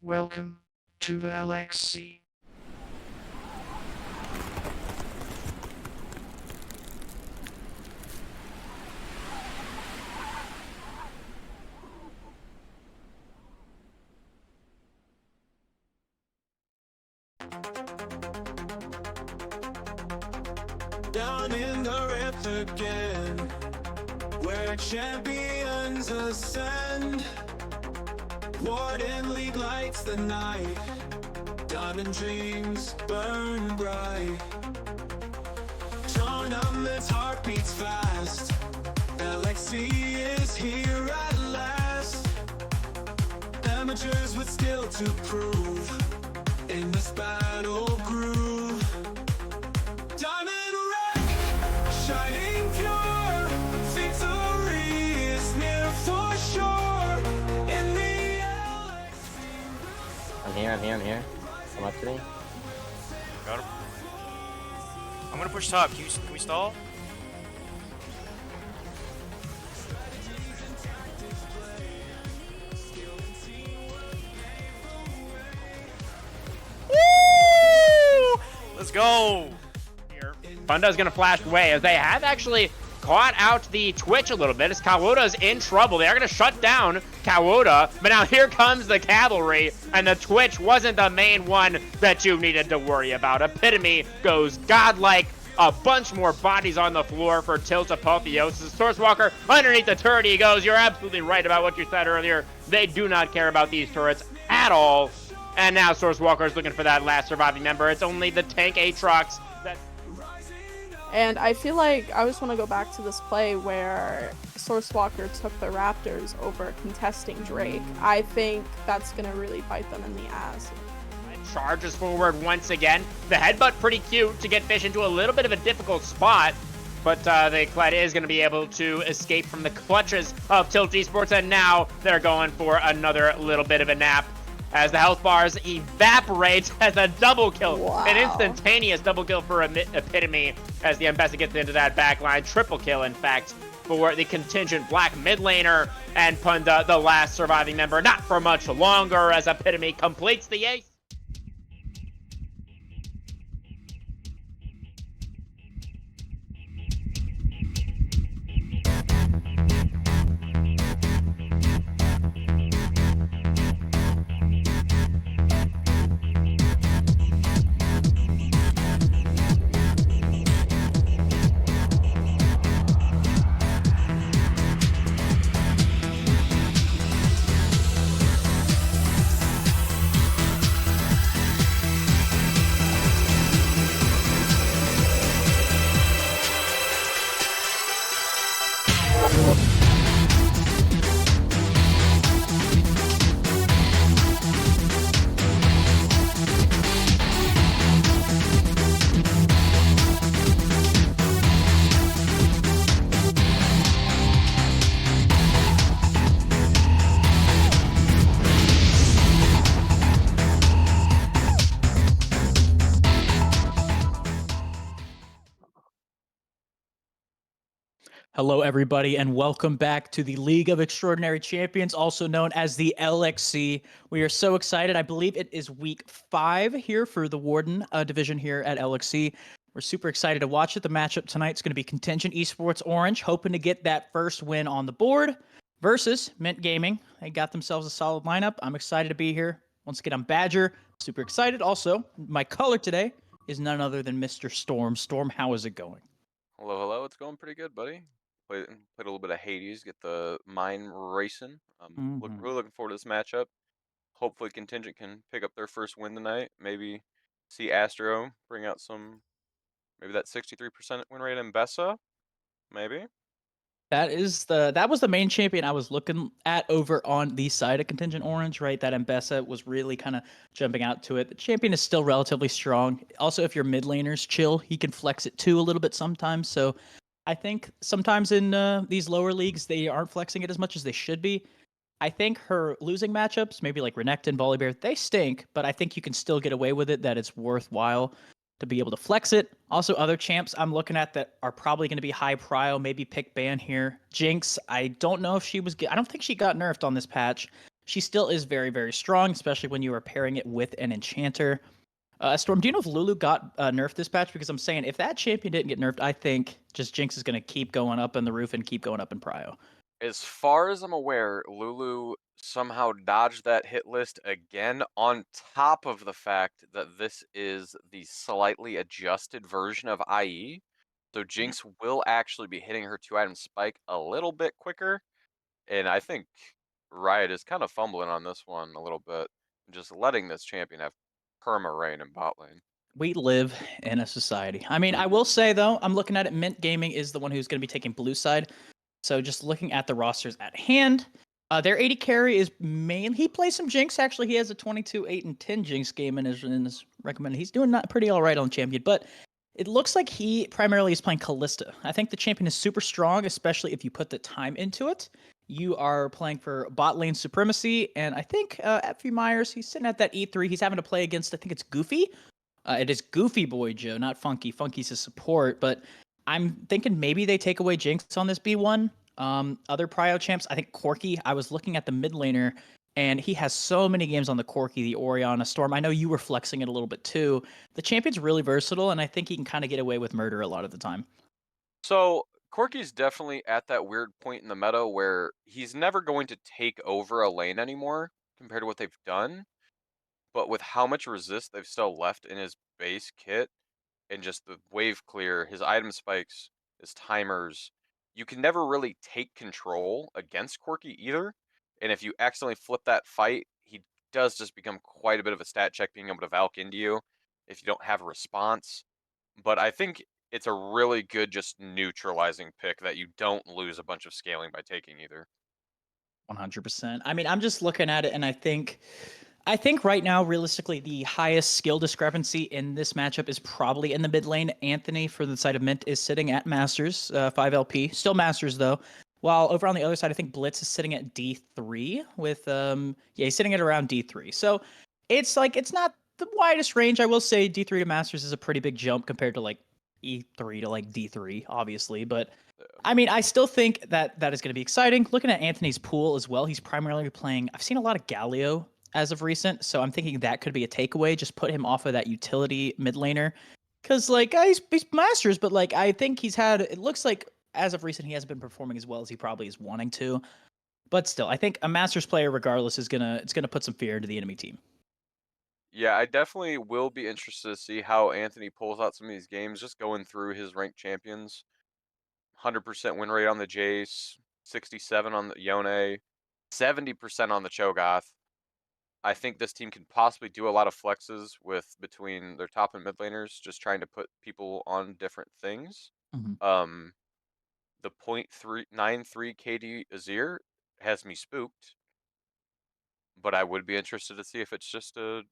Welcome to the LXC. Down in the ramp again, where champions ascend. Warden league lights the night, diamond dreams burn bright. Tournament's heart beats fast, LXC is here at last. Amateurs with skill to prove, in this battle groove. Diamond rank, shining pure, victory is near for sure. In the LXC, I'm here. Come up to me. Got him. I'm gonna push top. Can we stall? Woo! Let's go. Here. Funda's gonna flash away as they have actually caught out the Twitch a little bit as Kawoda's in trouble. They are gonna shut down Kawoda, but now here comes the cavalry, and the Twitch wasn't the main one that you needed to worry about. Epitome goes godlike. A bunch more bodies on the floor for Tilt Apotheosis. Sourcewalker underneath the turret he goes. You're absolutely right about what you said earlier. They do not care about these turrets at all. And now Sourcewalker is looking for that last surviving member. It's only the tank Aatrox that... And I feel like I just want to go back to this play where Sourcewalker took the Raptors over contesting Drake. I think that's going to really bite them in the ass. Charges forward once again. The headbutt pretty cute to get Fish into a little bit of a difficult spot. But the Kled is going to be able to escape from the clutches of Tilt Esports. And now they're going for another little bit of a nap as the health bars evaporate as a double kill. Wow. An instantaneous double kill for Epitome as the Ambessa gets into that back line. Triple kill, in fact, for the Contingent Black mid laner. And Punda, the last surviving member, not for much longer as Epitome completes the ace. Hello, everybody, and welcome back to the League of Extraordinary Champions, also known as the LXC. We are so excited. I believe it is week 5 here for the Warden division here at LXC. We're super excited to watch it. The matchup tonight is going to be Contingent Esports Orange, hoping to get that first win on the board, versus MYNT Gaming. They got themselves a solid lineup. I'm excited to be here. Once again, I'm Badger. Super excited. Also, my color today is none other than Mr. Storm. Storm, how is it going? Hello, hello. It's going pretty good, buddy. Played a little bit of Hades, get the mind racing. Really looking forward to this matchup. Hopefully, Contingent can pick up their first win tonight. Maybe see Astro bring out maybe that 63% win rate in Bessa. Maybe. That was the main champion I was looking at over on the side of Contingent Orange, right? That Mbessa was really kind of jumping out to it. The champion is still relatively strong. Also, if your mid laner's chill, he can flex it too a little bit sometimes. So I think sometimes in these lower leagues, they aren't flexing it as much as they should be. I think her losing matchups, maybe like Renekton, Volibear, they stink, but I think you can still get away with it, that it's worthwhile to be able to flex it. Also, other champs I'm looking at that are probably going to be high prio, maybe pick ban here. Jinx, I don't know if I don't think she got nerfed on this patch. She still is very, very strong, especially when you are pairing it with an enchanter. Storm, do you know if Lulu got nerfed this patch? Because I'm saying if that champion didn't get nerfed, I think just Jinx is going to keep going up in the roof and keep going up in prio. As far as I'm aware, Lulu somehow dodged that hit list again, on top of the fact that this is the slightly adjusted version of IE. So Jinx will actually be hitting her 2-item spike a little bit quicker. And I think Riot is kind of fumbling on this one a little bit, just letting this champion have perma reign in bot lane. We live in a society. I mean, I will say though, I'm looking at it. MYNT Gaming is the one who's going to be taking blue side. So just looking at the rosters at hand, their 80 carry is mainly, he plays some Jinx. Actually, he has a 22, 8, and 10 Jinx game in his recommended. He's doing not pretty all right on champion, but it looks like he primarily is playing Callista. I think the champion is super strong, especially if you put the time into it. You are playing for bot lane supremacy, and I think Effie Myers, he's sitting at that E3. He's having to play against, I think it's Goofy. It is Goofy Boy Joe, not Funky. Funky's his support, but I'm thinking maybe they take away Jinx on this B1. Other prio champs, I think Corki. I was looking at the mid laner, and he has so many games on the Corki, the Orianna Storm. I know you were flexing it a little bit too. The champion's really versatile, and I think he can kind of get away with murder a lot of the time. So Corki's definitely at that weird point in the meta where he's never going to take over a lane anymore compared to what they've done. But with how much resist they've still left in his base kit and just the wave clear, his item spikes, his timers, you can never really take control against Corki either. And if you accidentally flip that fight, he does just become quite a bit of a stat check being able to Valk into you if you don't have a response. But I think it's a really good just neutralizing pick that you don't lose a bunch of scaling by taking either. 100%. I mean, I'm just looking at it, and I think right now, realistically, the highest skill discrepancy in this matchup is probably in the mid lane. Anthony, for the side of MYNT, is sitting at Masters, 5 LP. Still Masters, though. While over on the other side, I think Blitz is sitting at D3 with, yeah, he's sitting at around D3. So it's like, it's not the widest range. I will say D3 to Masters is a pretty big jump compared to like E3 to like D3, obviously. But I mean, I still think that that is going to be exciting. Looking at Anthony's pool as well, he's primarily playing, I've seen a lot of Galio as of recent, so I'm thinking that could be a takeaway. Just put him off of that utility mid laner, because like he's Masters, but like I think he's had. It looks like as of recent he hasn't been performing as well as he probably is wanting to. But still, I think a Masters player, regardless, is gonna put some fear into the enemy team. Yeah, I definitely will be interested to see how Anthony pulls out some of these games. Just going through his ranked champions, 100% win rate on the Jace, 67 on the Yone, 70% on the Cho'Gath. I think this team can possibly do a lot of flexes with between their top and mid laners, just trying to put people on different things. Mhm. The .393 KD Azir has me spooked, but I would be interested to see if it's just a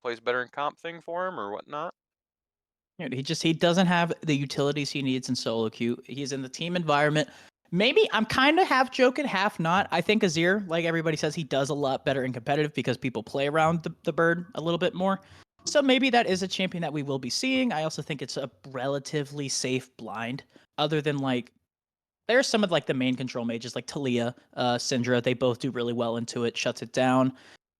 plays better in comp thing for him or whatnot. He doesn't have the utilities he needs in solo queue. He's in the team environment. Maybe I'm kind of half joking, half not. I think Azir, like everybody says, he does a lot better in competitive because people play around the bird a little bit more. So maybe that is a champion that we will be seeing. I also think it's a relatively safe blind, other than like there's some of like the main control mages like Talia, Syndra. They both do really well into it, shuts it down.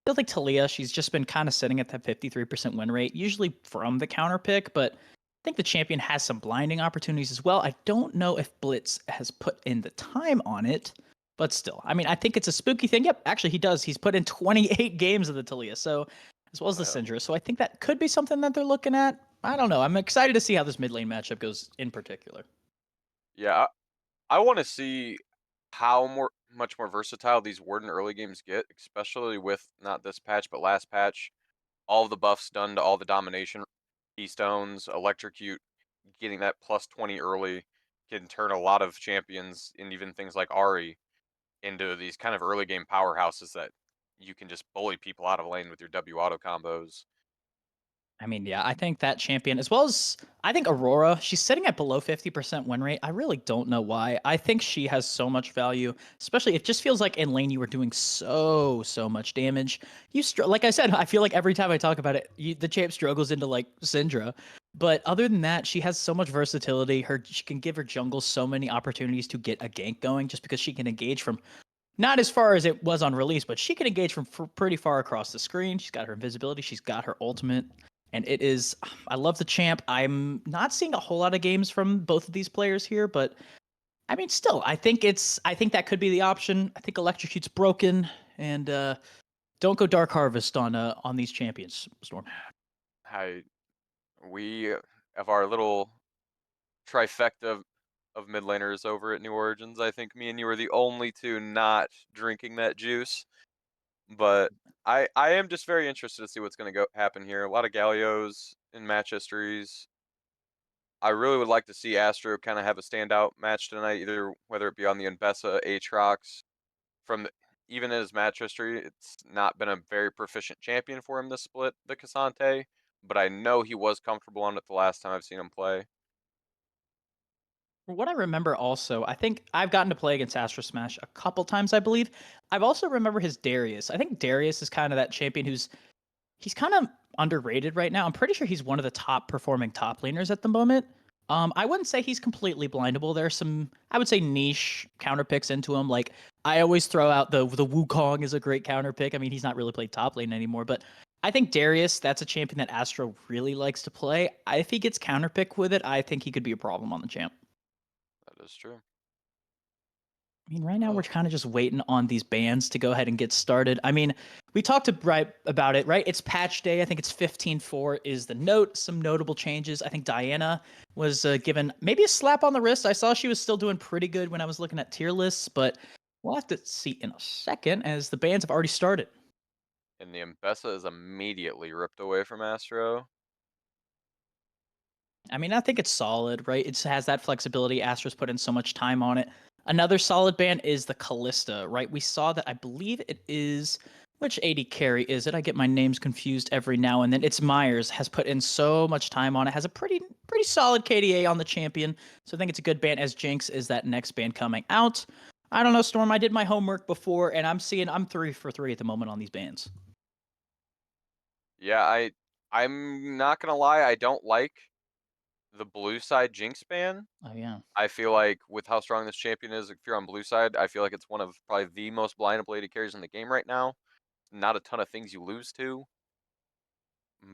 I feel like Talia, she's just been kind of sitting at that 53% win rate, usually from the counter pick, but I think the champion has some blinding opportunities as well. I don't know if Blitz has put in the time on it, but still. I mean, I think it's a spooky thing. Yep, actually he does. He's put in 28 games of the Talia, so as well as the Syndra. So I think that could be something that they're looking at. I don't know. I'm excited to see how this mid lane matchup goes in particular. Yeah, I want to see how much more versatile these Warden early games get, especially with not this patch but last patch. All of the buffs done to all the domination keystones, electrocute, getting that plus 20 early can turn a lot of champions and even things like Ari into these kind of early game powerhouses that you can just bully people out of lane with your W auto combos. I mean, yeah, I think that champion, as well as I think Aurora, she's sitting at below 50% win rate. I really don't know why. I think she has so much value, especially it just feels like in lane you were doing so much damage. Like I said, I feel like every time I talk about it, the champ struggles into like Syndra. But other than that, she has so much versatility. She can give her jungle so many opportunities to get a gank going just because she can engage from not as far as it was on release, but she can engage from pretty far across the screen. She's got her invisibility. She's got her ultimate. And it is, I love the champ. I'm not seeing a whole lot of games from both of these players here, but I mean, still, I think that could be the option. I think Electrocute's broken, and don't go Dark Harvest on these champions, Storm. We have our little trifecta of mid laners over at New Origins. I think me and you are the only two not drinking that juice. But I am just very interested to see what's going to go happen here. A lot of Galios in match histories. I really would like to see Astro kind of have a standout match tonight, either whether it be on the Mbessa, Aatrox. From even in his match history, it's not been a very proficient champion for him this split, the Cassante. But I know he was comfortable on it the last time I've seen him play. From what I remember also, I think I've gotten to play against Astro Smash a couple times, I believe. I've also remember his Darius. I think Darius is kind of that champion he's kind of underrated right now. I'm pretty sure he's one of the top performing top laners at the moment. I wouldn't say he's completely blindable. There's some, I would say, niche counter picks into him. Like I always throw out the Wukong is a great counter pick. I mean, he's not really played top lane anymore, but I think Darius, that's a champion that Astro really likes to play. If he gets counter pick with it, I think he could be a problem on the champ. That is true. I mean, right now we're kind of just waiting on these bans to go ahead and get started. I mean, we talked about it, right? It's patch day. I think it's 15.4 is the note. Some notable changes. I think Diana was given maybe a slap on the wrist. I saw she was still doing pretty good when I was looking at tier lists, but we'll have to see in a second as the bans have already started. And the Mbessa is immediately ripped away from Astro. I mean, I think it's solid, right? It has that flexibility. Astro's put in so much time on it. Another solid ban is the Callista, right? We saw that, I believe it is, which AD carry is it? I get my names confused every now and then. It's Myers, has put in so much time on it, has a pretty solid KDA on the champion. So I think it's a good ban, as Jinx is that next ban coming out. I don't know, Storm, I did my homework before, and I'm 3 for 3 at the moment on these bans. Yeah, I'm not gonna lie, I don't like the blue side Jinx ban. Oh, yeah. I feel like with how strong this champion is, if you're on blue side, I feel like it's one of probably the most blindable AD carries in the game right now. Not a ton of things you lose to.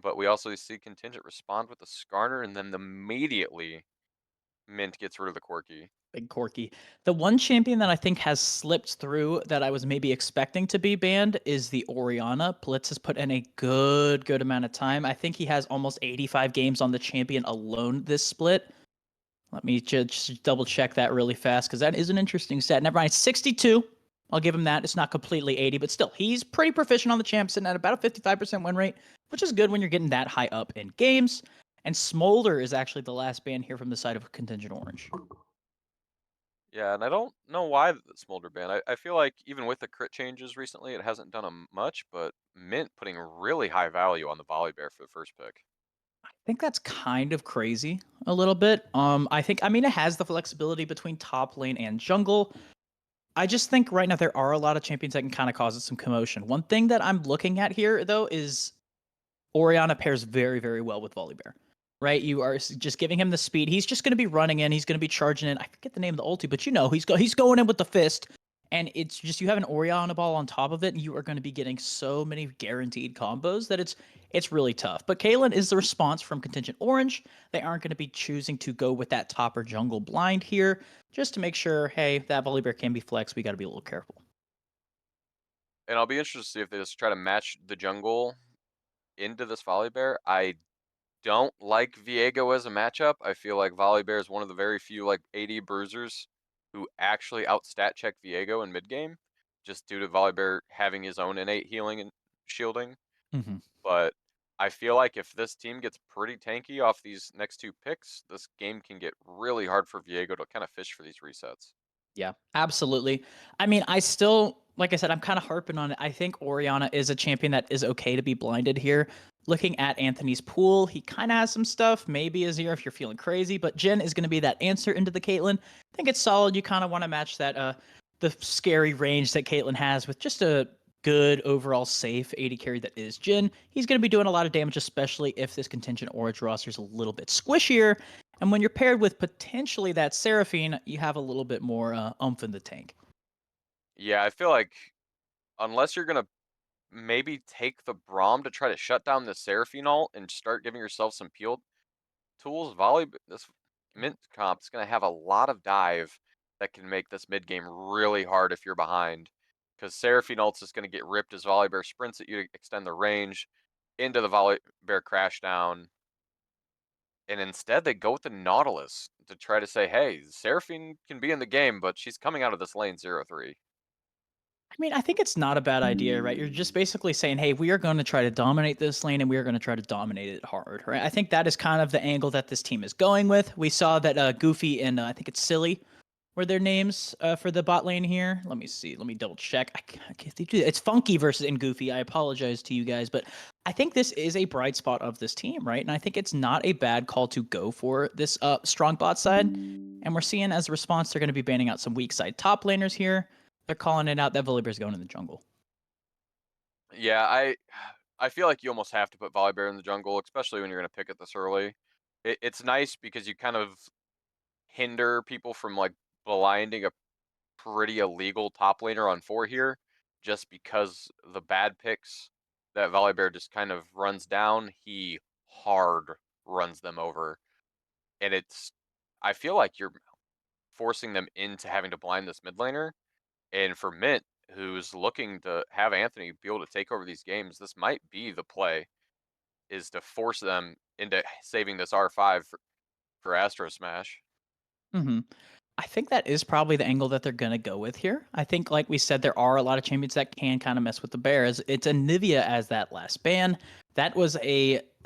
But we also see Contingent respond with the Skarner, and then immediately MYNT gets rid of the Corki. Big Corky. The one champion that I think has slipped through that I was maybe expecting to be banned is the Orianna. Blitz has put in a good amount of time. I think he has almost 85 games on the champion alone this split. Let me just double check that really fast, because that is an interesting stat. Never mind, 62. I'll give him that. It's not completely 80, but still, he's pretty proficient on the champ, sitting at about a 55% win rate, which is good when you're getting that high up in games. And Smolder is actually the last ban here from the side of Contingent Orange. Yeah, and I don't know why the Smolder ban. I feel like even with the crit changes recently, it hasn't done much, but MYNT putting really high value on the Volley Bear for the first pick. I think that's kind of crazy a little bit. I mean, it has the flexibility between top lane and jungle. I just think right now there are a lot of champions that can kind of cause it some commotion. One thing that I'm looking at here, though, is Orianna pairs very well with Volibear. Right? You are just giving him the speed. He's just going to be running in. He's going to be charging in. I forget the name of the ulti, but you know, he's going in with the fist. And it's just, you have an Orianna ball on top of it, and you are going to be getting so many guaranteed combos that it's really tough. But Caitlyn is the response from Contingent Orange. They aren't going to be choosing to go with that top or jungle blind here, just to make sure, hey, that Volibear can be flexed. We got to be a little careful. And I'll be interested to see if they just try to match the jungle into this Volley Bear. I don't like Viego as a matchup. I feel like Volley Bear is one of the very few like AD bruisers who actually outstat check Viego in mid game, just due to Volley Bear having his own innate healing and shielding. Mm-hmm. But I feel like if this team gets pretty tanky off these next two picks, this game can get really hard for Viego to kind of fish for these resets. Yeah, absolutely. I mean, I still, like I said, I'm kind of harping on it. I think Orianna is a champion that is okay to be blinded here. Looking at Anthony's pool, he kind of has some stuff. Maybe Azir if you're feeling crazy, but Jhin is going to be that answer into the Caitlyn. I think it's solid. You kind of want to match that, the scary range that Caitlyn has with just a good overall safe AD carry that is Jhin. He's going to be doing a lot of damage, especially if this Contingent Orange roster is a little bit squishier. And when you're paired with potentially that Seraphine, you have a little bit more oomph in the tank. Yeah, I feel like unless you're gonna maybe take the Braum to try to shut down the Seraphine ult and start giving yourself some peel tools, this MYNT comp is gonna have a lot of dive that can make this mid game really hard if you're behind. Because Seraphine ult's just gonna get ripped as Volibear sprints at you to extend the range into the Volibear crash down. And instead they go with the Nautilus to try to say, hey, Seraphine can be in the game, but she's coming out of this lane 0-3. I mean, I think it's not a bad idea, right? You're just basically saying, hey, we are going to try to dominate this lane and we are going to try to dominate it hard, right? I think that is kind of the angle that this team is going with. We saw that Goofy and I think it's Silly were their names for the bot lane here. Let me see. Let me double check. I can't do it. It's Funky versus and Goofy. I apologize to you guys, but I think this is a bright spot of this team, right? And I think it's not a bad call to go for this strong bot side. And we're seeing as a response, they're going to be banning out some weak side top laners here. They're calling it out that Volibear's going in the jungle. Yeah, I feel like you almost have to put Volibear in the jungle, especially when you're going to pick it this early. It's nice because you kind of hinder people from like blinding a pretty illegal top laner on 4 here, just because the bad picks that Volibear just kind of runs down, he hard runs them over. And I feel like you're forcing them into having to blind this mid laner. And for MYNT, who's looking to have Anthony be able to take over these games, this might be the play, is to force them into saving this R5 for Astro Smash. Mm-hmm. I think that is probably the angle that they're going to go with here. I think, like we said, there are a lot of champions that can kind of mess with the Bears. It's Anivia as that last ban. That was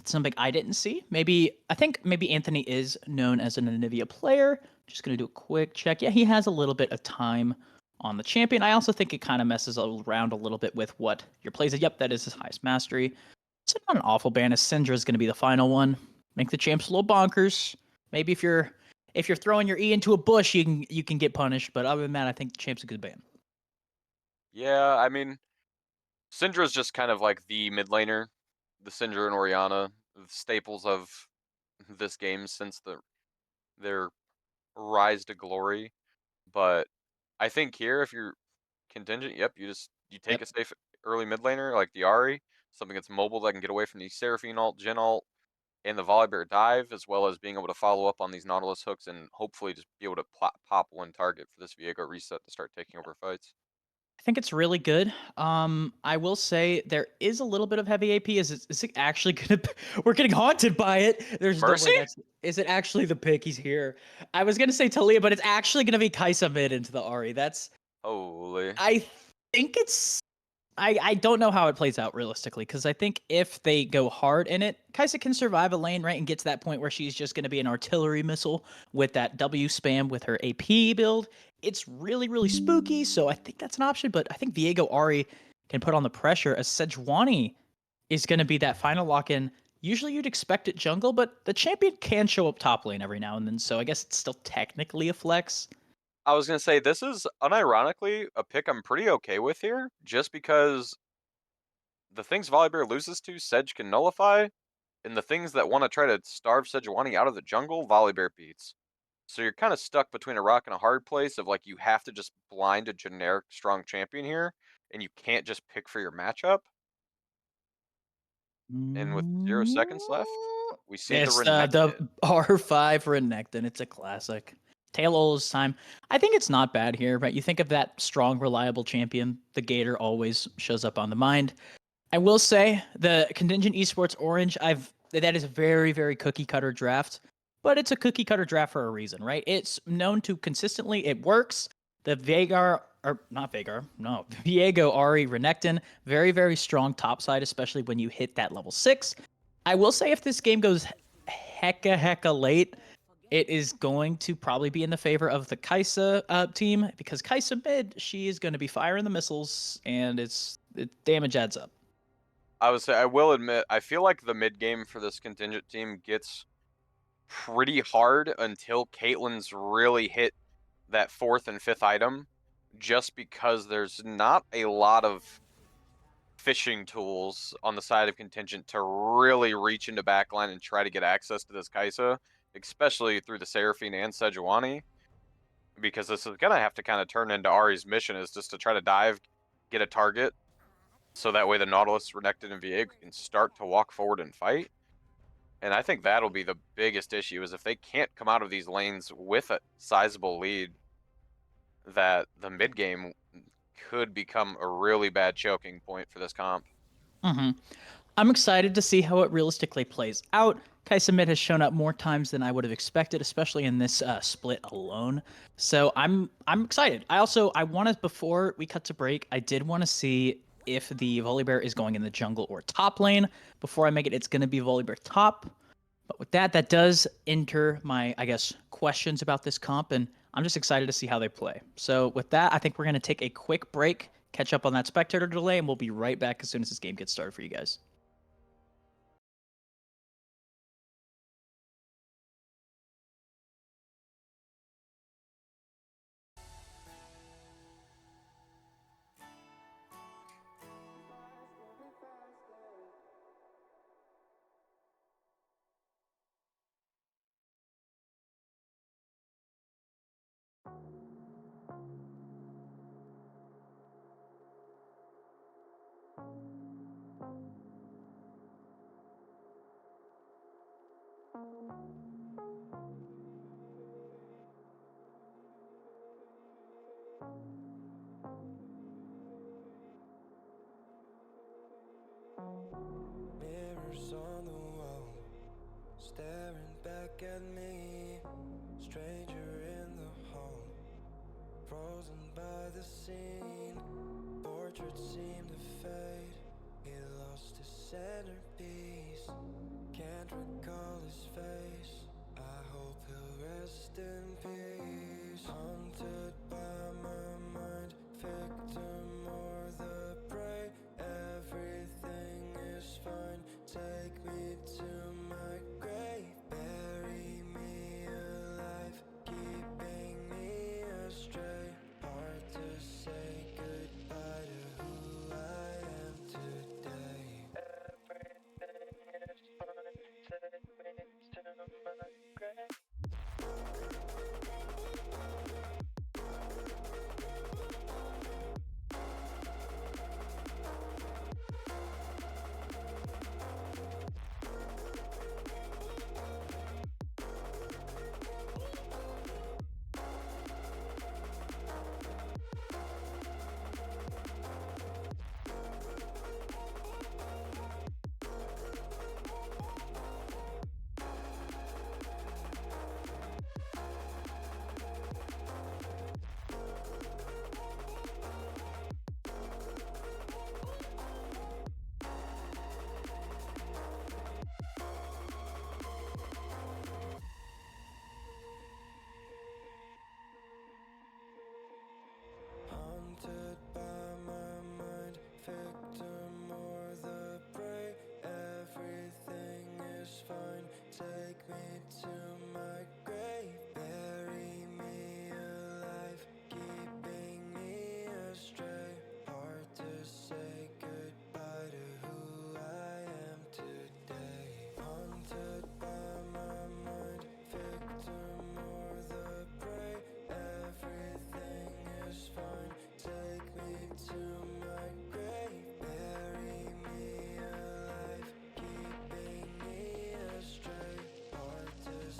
something I didn't see. I think maybe Anthony is known as an Anivia player. Just gonna do a quick check. Yeah, he has a little bit of time on the champion. I also think it kind of messes around a little bit with what your plays. Yep, that is his highest mastery. It's not an awful ban. As Syndra is gonna be the final one. Make the champs a little bonkers. Maybe if you're throwing your E into a bush, you can get punished. But other than that, I think the champ's a good ban. Yeah, I mean, Syndra's just kind of like the mid laner, the Syndra and Orianna, the staples of this game since their rise to glory. But I think here, if you're Contingent, yep, you take Yep. a safe early mid laner like the Ahri, something that's mobile that can get away from the Seraphine ult, Jhin ult, and the Volibear dive, as well as being able to follow up on these Nautilus hooks and hopefully just be able to pop one target for this Viego reset to start taking over fights. I think it's really good. I will say there is a little bit of heavy AP. Is it actually gonna? We're getting haunted by it. There's no Mercy? way that's. Is it actually the pick? He's here. I was gonna say Talia, but it's actually gonna be Kaisa mid into the Ari. That's. Holy. I think it's. I don't know how it plays out realistically because I think if they go hard in it, Kaisa can survive a lane, right, and get to that point where she's just going to be an artillery missile with that W spam with her AP build. It's really, really spooky, so I think that's an option, but I think Viego Ari can put on the pressure as Sejuani is going to be that final lock-in. Usually you'd expect it jungle, but the champion can show up top lane every now and then, so I guess it's still technically a flex. I was gonna say this is unironically a pick I'm pretty okay with here, just because the things Volibear loses to, Sedge can nullify, and the things that want to try to starve Sejuani out of the jungle, Volibear beats. So you're kind of stuck between a rock and a hard place of like you have to just blind a generic strong champion here, and you can't just pick for your matchup. And with 0 seconds left, we see the It's Renekton. the R5 Renekton. It's a classic. Tail O's time. I think it's not bad here, right? You think of that strong, reliable champion. The Gator always shows up on the mind. I will say the Contingent Esports Orange. That is a very, very cookie cutter draft, but it's a cookie cutter draft for a reason, right? It's known to consistently. It works. The Viego Ari Renekton, very, very strong top side, especially when you hit that level 6. I will say if this game goes hecka late, it is going to probably be in the favor of the Kaisa team because Kaisa mid, she is going to be firing the missiles and damage adds up. I will admit, I feel like the mid game for this Contingent team gets pretty hard until Caitlyn's really hit that 4th and 5th item, just because there's not a lot of fishing tools on the side of Contingent to really reach into backline and try to get access to this Kaisa, especially through the Seraphine and Sejuani, because this is going to have to kind of turn into Ari's mission, is just to try to dive, get a target, so that way the Nautilus, Renekton, and Viego can start to walk forward and fight. And I think that'll be the biggest issue, is if they can't come out of these lanes with a sizable lead, that the mid game could become a really bad choking point for this comp. I'm excited to see how it realistically plays out. Kaisa mid has shown up more times than I would have expected, especially in this split alone. So I'm excited. I want to, before we cut to break, I did want to see if the Volibear is going in the jungle or top lane. Before I make it, it's going to be Volibear top. But with that does enter my, I guess, questions about this comp, and I'm just excited to see how they play. So with that, I think we're going to take a quick break, catch up on that spectator delay, and we'll be right back as soon as this game gets started for you guys. Mirrors on the wall, staring back at me. Stranger in the hall, frozen by the scene. Portrait seemed to fade, he lost his centerpiece. peace. Can't recall his face. I hope he'll rest in peace. Haunted by my mind, victim or the prey. Everything is fine. Take me to my grave. Bury me alive, keeping me astray. Hard to say goodbye to who I am today. Everything is fine. Take me to my grave. Haunted by my mind, victim or the prey. Everything is fine. Take me to my grave. Bury me alive, keeping me astray. Hard to say goodbye to who I am today. Haunted by my mind, victim or the prey. Everything is fine. Take me to my grave. Bury me alive, keeping me astray. Hard to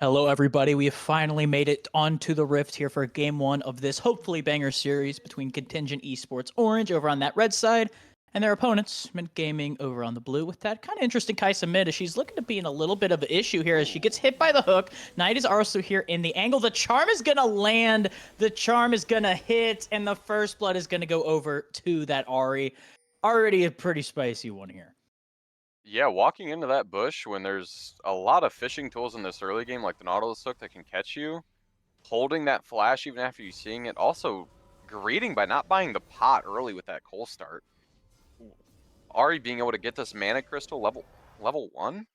Hello, everybody. We have finally made it onto the Rift here for game 1 of this hopefully banger series between Contingent Esports Orange over on that red side and their opponents, MYNT Gaming, over on the blue, with that kind of interesting Kaisa mid as she's looking to be in a little bit of an issue here as she gets hit by the hook. Knight is also here in the angle. The charm is going to land. The charm is going to hit, and the first blood is going to go over to that Ahri. Already a pretty spicy one here. Yeah, walking into that bush when there's a lot of fishing tools in this early game, like the Nautilus hook that can catch you, holding that flash even after you seeing it, also greeting by not buying the pot early with that coal start. Ahri being able to get this mana crystal level 1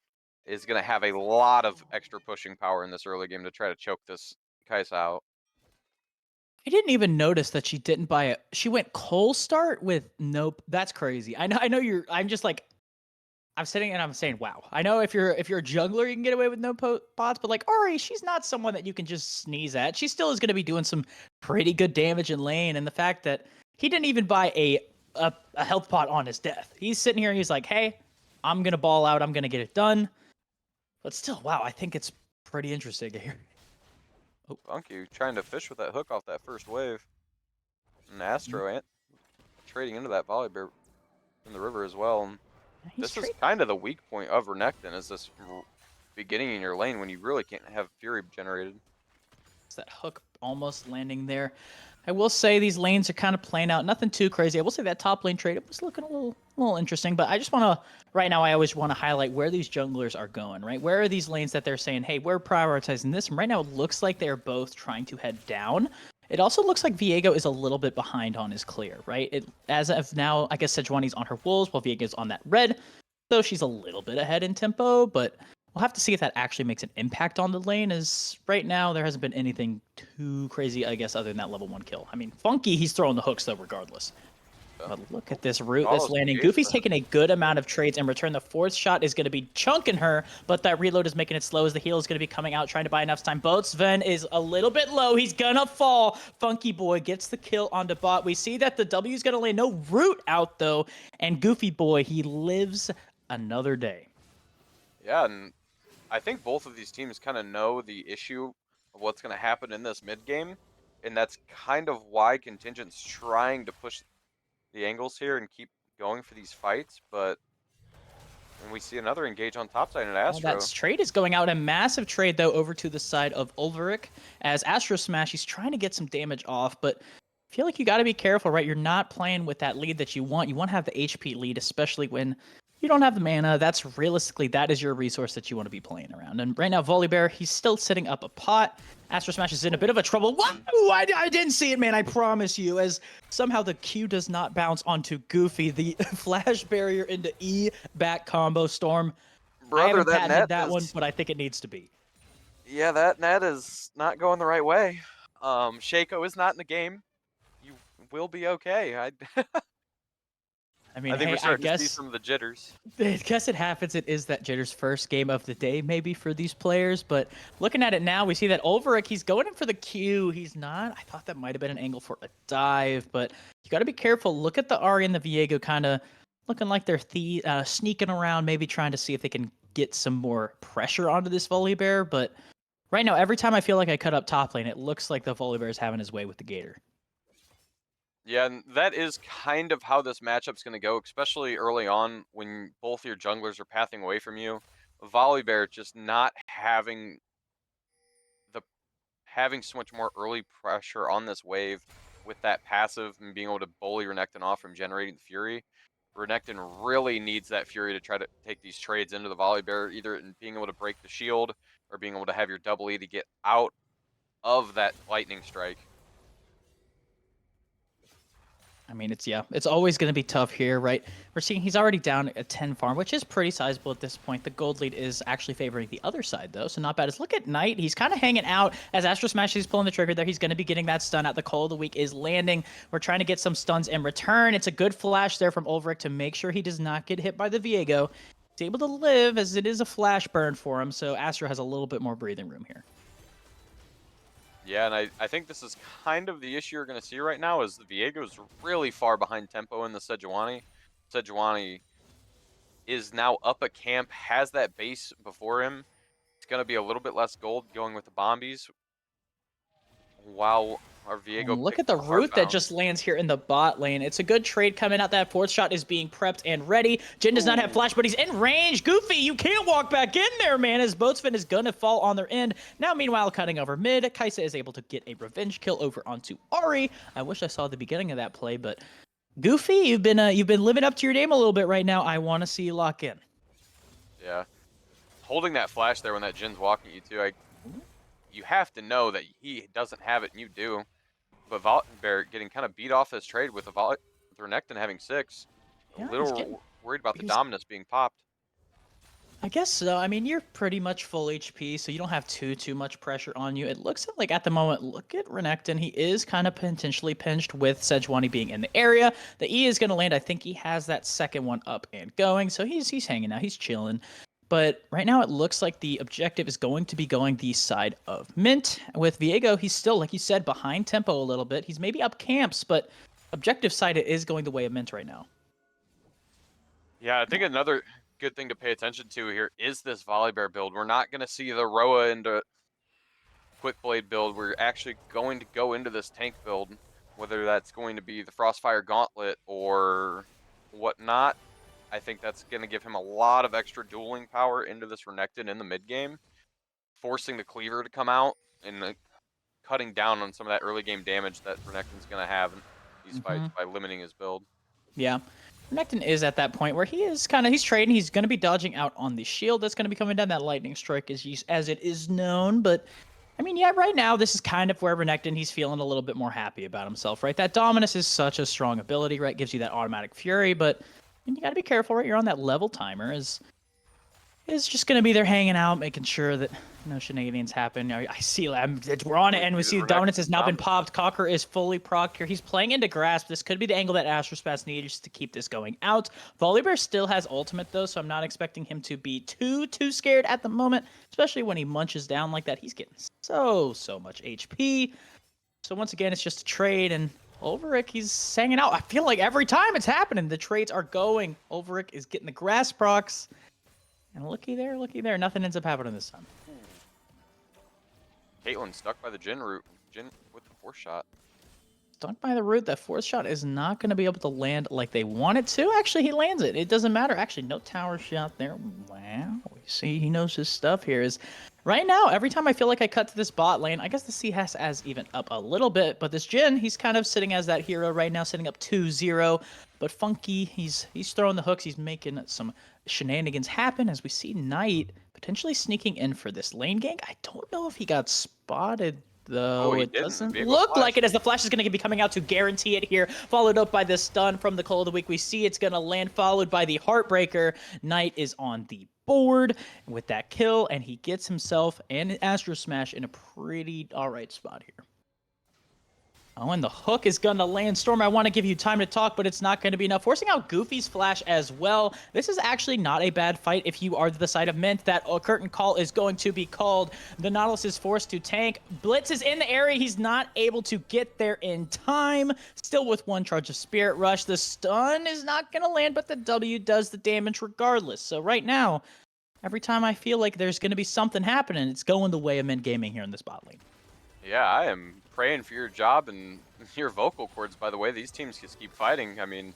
is going to have a lot of extra pushing power in this early game to try to choke this Kaisa out. I didn't even notice that she didn't buy it. She went coal start with nope. That's crazy. I know you're. I'm just like, I'm sitting and I'm saying, wow. I know if you're a jungler, you can get away with no pots, but like Ahri, she's not someone that you can just sneeze at. She still is going to be doing some pretty good damage in lane, and the fact that he didn't even buy a health pot on his death. He's sitting here and he's like, hey, I'm gonna ball out. I'm gonna get it done. But still, wow. I think it's pretty interesting here. Funky trying to fish with that hook off that first wave. And Astro trading into that Volibear in the river as well. And this is kind of the weak point of Renekton, is this beginning in your lane when you really can't have Fury generated. It's that hook almost landing there. I will say these lanes are kind of playing out. Nothing too crazy. I will say that top lane trade, it was looking a little interesting. But I just want to, right now, I always want to highlight where these junglers are going, right? Where are these lanes that they're saying, hey, we're prioritizing this? And right now, it looks like they're both trying to head down. It also looks like Viego is a little bit behind on his clear, right? As of now, I guess Sejuani's on her wolves while Viego's on that red. So she's a little bit ahead in tempo, but we'll have to see if that actually makes an impact on the lane, as right now there hasn't been anything too crazy, I guess, other than that level 1 kill. I mean, Funky, he's throwing the hooks, though, regardless. But look at this route that's landing. Goofy's taking a good amount of trades. In return, the 4th shot is going to be chunking her, but that reload is making it slow as the heal is going to be coming out, trying to buy enough time. Boatsven is a little bit low. He's going to fall. Funky Boy gets the kill on the bot. We see that the W is going to land. No root out, though, and Goofy Boy, he lives another day. Yeah, and I think both of these teams kind of know the issue of what's going to happen in this mid game, and that's kind of why Contingent's trying to push the angles here and keep going for these fights. But when we see another engage on top side in Astro, that trade is going out. A massive trade, though, over to the side of Ulverik as Astro Smash. He's trying to get some damage off, but I feel like you got to be careful, right? You're not playing with that lead that you want. You want to have the HP lead, especially when you don't have the mana. That's realistically, that is your resource that you want to be playing around. And right now, Volibear, he's still setting up a pot. Astro Smash is in a bit of a trouble. Wow, I didn't see it, man. I promise you. As somehow the Q does not bounce onto Goofy. The flash barrier into E back combo storm. brother, I haven't that patented net that is, one, but I think it needs to be. Yeah, that net is not going the right way. Shaco is not in the game. You will be okay. I mean, I think hey, we're starting I to see some of the jitters. guess it happens. It is that Jitter's first game of the day, maybe, for these players. But looking at it now, we see that Ulverik, he's going in for the Q. He's not. I thought that might have been an angle for a dive, but you got to be careful. Look at the Ahri and the Viego kind of looking like they're sneaking around, maybe trying to see if they can get some more pressure onto this Volibear. But right now, every time I feel like I cut up top lane, it looks like the Volibear is having his way with the Gator. Yeah, and that is kind of how this matchup's going to go, especially early on when both your junglers are pathing away from you. Volibear just not having so much more early pressure on this wave with that passive and being able to bully Renekton off from generating the Fury. Renekton really needs that Fury to try to take these trades into the Volibear, either in being able to break the shield or being able to have your double E to get out of that lightning strike. I mean, it's always going to be tough here, right? We're seeing he's already down a 10 farm, which is pretty sizable at this point. The gold lead is actually favoring the other side, though, so not bad. As look at Knight. He's kind of hanging out as Astro Smash is pulling the trigger there. He's going to be getting that stun out. The Call of the Week is landing. We're trying to get some stuns in return. It's a good flash there from Ulverik to make sure he does not get hit by the Viego. He's able to live, as it is a flash burn for him, so Astro has a little bit more breathing room here. Yeah, and I think this is kind of the issue you're going to see right now is the Viego's really far behind tempo in the Sejuani. Sejuani is now up a camp, has that base before him, It's going to be a little bit less gold going with the Bombies. While our Viego Look picks at the hard root that bounce. just lands here in the bot lane. It's a good trade coming out. That fourth shot is being prepped and ready. Jin does not have Ooh. flash, but he's in range. Goofy, you can't walk back in there, man, as Boatsfin is going to fall on their end. Now, meanwhile, cutting over mid, Kaisa is able to get a revenge kill over onto Ari. I wish I saw the beginning of that play, but Goofy, you've been living up to your name a little bit right now. I want to see you lock in. Yeah. Holding that flash there when that Jin's walking at you too, you have to know that he doesn't have it and you do. But Bear getting kind of beat off this trade with Renekton having 6. Yeah, A he's little getting- worried about the he's- dominance being popped. I guess so. I mean, you're pretty much full HP, so you don't have too much pressure on you. It looks like at the moment, look at Renekton. He is kind of potentially pinched with Sejuani being in the area. The E is going to land. I think he has that second one up and going, so he's hanging out. He's chilling. But right now, it looks like the objective is going to be going the side of MYNT. With Viego, he's still, like you said, behind tempo a little bit. He's maybe up camps, but objective side, it is going the way of MYNT right now. Yeah, I think another good thing to pay attention to here is this Volibear build. We're not going to see the Roa into Quick Blade build. We're actually going to go into this tank build, whether that's going to be the Frostfire Gauntlet or whatnot. I think that's going to give him a lot of extra dueling power into this Renekton in the mid game, forcing the Cleaver to come out and cutting down on some of that early game damage that Renekton's going to have in these fights by limiting his build. Yeah. Renekton is at that point where he's trading. He's going to be dodging out on the shield that's going to be coming down, that lightning strike as it is known. But, I mean, yeah, right now, this is kind of where Renekton, he's feeling a little bit more happy about himself, right? That Dominus is such a strong ability, right? Gives you that automatic fury, but you got to be careful, right? You're on that level timer. Is just going to be there hanging out, making sure that no shenanigans happen. I see, we're on it, and we see the Dominance has now been popped. Cocker is fully procced here. He's playing into Grasp. This could be the angle that Astrospats needed just to keep this going out. Volibear still has ultimate, though, so I'm not expecting him to be too scared at the moment, especially when he munches down like that. He's getting so much HP. So once again, it's just a trade, and Ulrich, he's hanging out. I feel like every time it's happening, the trades are going. Ulrich is getting the Grasp procs. And looky there, nothing ends up happening this time. Caitlyn stuck by the Jin root. Jin with the 4th shot. Stuck by the root. That 4th shot is not going to be able to land like they want it to. Actually, he lands it. It doesn't matter. Actually, no tower shot there. Wow. We see he knows his stuff here. Is right now, every time I feel like I cut to this bot lane, I guess the CS has even up a little bit. But this Jin, he's kind of sitting as that hero right now, sitting up 2-0. But Funky, he's throwing the hooks. He's making some shenanigans happen as we see Knight potentially sneaking in for this lane gank. I don't know if he got spotted though. He It didn't. doesn't Viego look flashed. like it, as the flash is going to be coming out to guarantee it here, followed up by the stun from the Call of the Week. We see it's going to land, followed by the Heartbreaker. Knight is on the board with that kill, and he gets himself and Astro Smash in a pretty alright spot here. Oh, and the hook is going to land. Storm, I want to give you time to talk, but it's not going to be enough. Forcing out Goofy's flash as well. This is actually not a bad fight if you are to the side of MYNT. That curtain call is going to be called. The Nautilus is forced to tank. Blitz is in the area. He's not able to get there in time. Still with 1 charge of Spirit Rush. The stun is not going to land, but the W does the damage regardless. So right now, every time I feel like there's going to be something happening, it's going the way of MYNT Gaming here in this bot lane. Yeah, I am praying for your job and your vocal cords, by the way. These teams just keep fighting. I mean,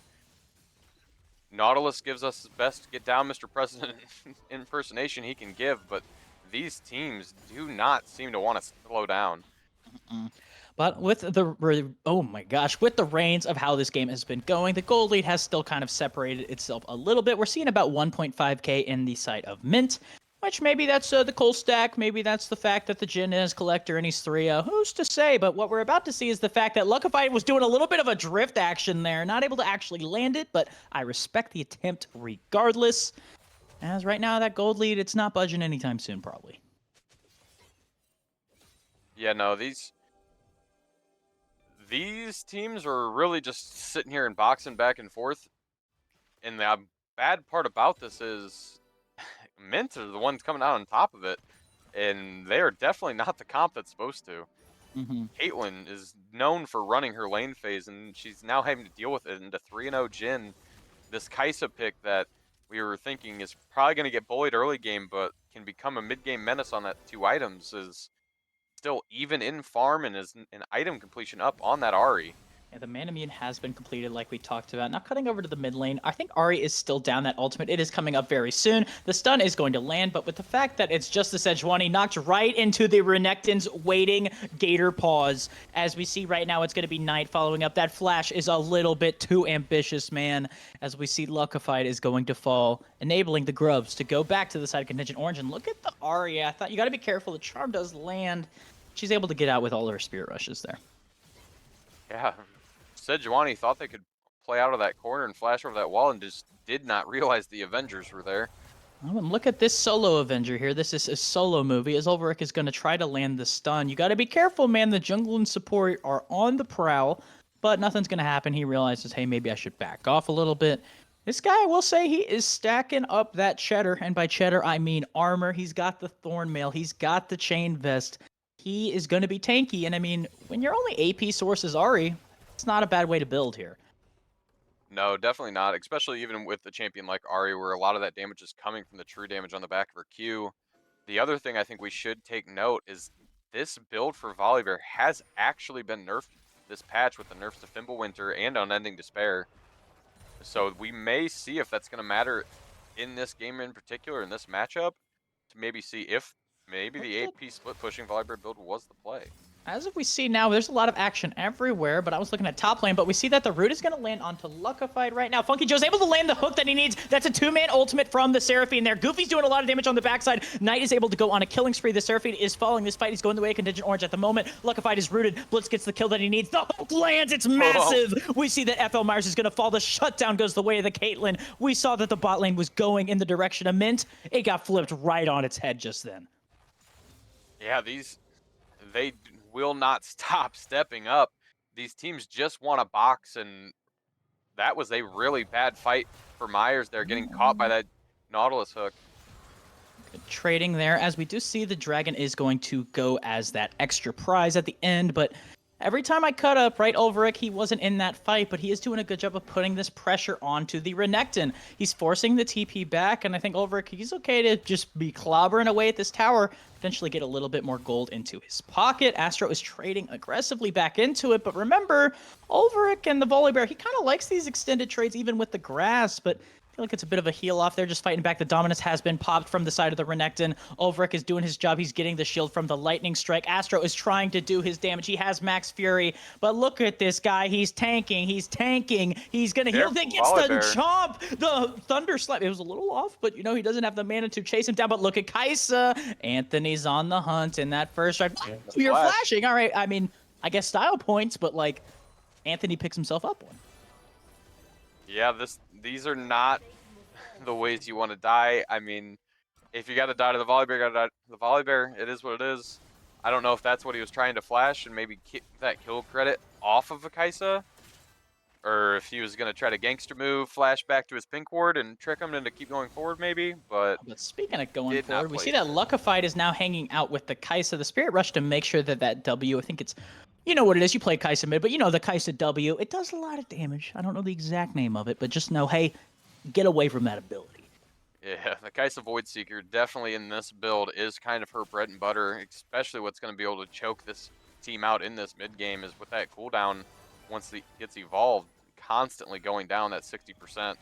Nautilus gives us his best get down Mr. President impersonation he can give, but these teams do not seem to want to slow down. But with the, oh my gosh, with the reins of how this game has been going, the gold lead has still kind of separated itself a little bit. We're seeing about 1.5k in the side of MYNT, which maybe that's the coal stack, maybe that's the fact that the Jin is collector and he's 3. Who's to say? But what we're about to see is the fact that Luckified was doing a little bit of a drift action there, not able to actually land it, but I respect the attempt regardless. As right now, that gold lead, it's not budging anytime soon, probably. Yeah, no, these teams are really just sitting here and boxing back and forth. And the bad part about this is MYNT are the ones coming out on top of it, and they are definitely not the comp that's supposed to. Caitlyn is known for running her lane phase, and she's now having to deal with it into 3-0 Jin. This Kaisa pick that we were thinking is probably going to get bullied early game, but can become a mid-game menace on that 2 items, is still even in farm and is an item completion up on that Ahri. Yeah, the mana immune has been completed like we talked about. Now cutting over to the mid lane, I think Ahri is still down that ultimate. It is coming up very soon. The stun is going to land, but with the fact that it's just the Sejuani knocked right into the Renekton's waiting Gator pause. As we see right now, it's going to be Knight following up. That flash is a little bit too ambitious, man. As we see Luckified is going to fall, enabling the Grubs to go back to the side of Contingent Orange. And look at the Ahri. I thought you got to be careful. The charm does land. She's able to get out with all her spirit rushes there. Yeah, Sejuani thought they could play out of that corner and flash over that wall and just did not realize the Avengers were there. Oh, and look at this solo Avenger here. This is a solo movie as Ulrich is going to try to land the stun. You got to be careful, man. The jungle and support are on the prowl, but nothing's going to happen. He realizes, hey, maybe I should back off a little bit. This guy, I will say, he is stacking up that cheddar, and by cheddar, I mean armor. He's got the thorn mail. He's got the chain vest. He is going to be tanky, and I mean, when your only AP source is Ahri, it's not a bad way to build here. No, definitely not, especially even with a champion like Ahri, where a lot of that damage is coming from the true damage on the back of her Q. The other thing I think we should take note is this build for Volibear has actually been nerfed this patch with the nerfs to Fimbulwinter and Unending Despair. So we may see if that's going to matter in this game in particular, in this matchup, to maybe see if maybe the AP split pushing Volibear build was the play. As if we see now, there's a lot of action everywhere, but I was looking at top lane, but we see that the root is going to land onto Luckified right now. Funky Joe's able to land the hook that he needs. That's a 2-man ultimate from the Seraphine there. Goofy's doing a lot of damage on the backside. Knight is able to go on a killing spree. The Seraphine is following this fight. He's going the way of Contingent Orange at the moment. Luckified is rooted. Blitz gets the kill that he needs. The hook lands. It's massive. We see that FL Myers is going to fall. The shutdown goes the way of the Caitlyn. We saw that the bot lane was going in the direction of MYNT. It got flipped right on its head just then. Yeah, they will not stop stepping up. These teams just want to box, and that was a really bad fight for Myers there, getting caught by that Nautilus hook. Good trading there, as we do see the dragon is going to go as that extra prize at the end, but every time I cut up, right, Ulrich, he wasn't in that fight, but he is doing a good job of putting this pressure onto the Renekton. He's forcing the TP back, and I think Ulrich, he's okay to just be clobbering away at this tower, potentially get a little bit more gold into his pocket. Astro is trading aggressively back into it, but remember, Ulrich and the Volibear, he kind of likes these extended trades even with the grass, but I feel like it's a bit of a heal off there, just fighting back. The dominance has been popped from the side of the Renekton. Ulrich is doing his job. He's getting the shield from the lightning strike. Astro is trying to do his damage. He has max fury, but look at this guy. He's tanking. He's tanking. He's going to heal. Then gets the chomp. The thunder slap. It was a little off, but you know, he doesn't have the mana to chase him down. But look at Kaisa. Anthony's on the hunt in that first strike. You're flashing. All right. I mean, I guess style points, but like Anthony picks himself up one. Yeah, these are not the ways you want to die. I mean, if you got to die to the Volibear, you got to die to the Volibear. It is what it is. I don't know if that's what he was trying to flash and maybe keep that kill credit off of a Kaisa, or if he was going to try to gangster move, flash back to his pink ward and trick him into keep going forward maybe, but speaking of going forward, we see that Luckified is now hanging out with the Kaisa, the Spirit Rush, to make sure that that W, I think it's, you know what it is, you play Kaisa mid, but you know the Kaisa W, it does a lot of damage. I don't know the exact name of it, but just know, hey, get away from that ability. yeah, the Kaisa Void Seeker definitely in this build is kind of her bread and butter, especially what's going to be able to choke this team out in this mid game is with that cooldown once it gets evolved, constantly going down that 60%.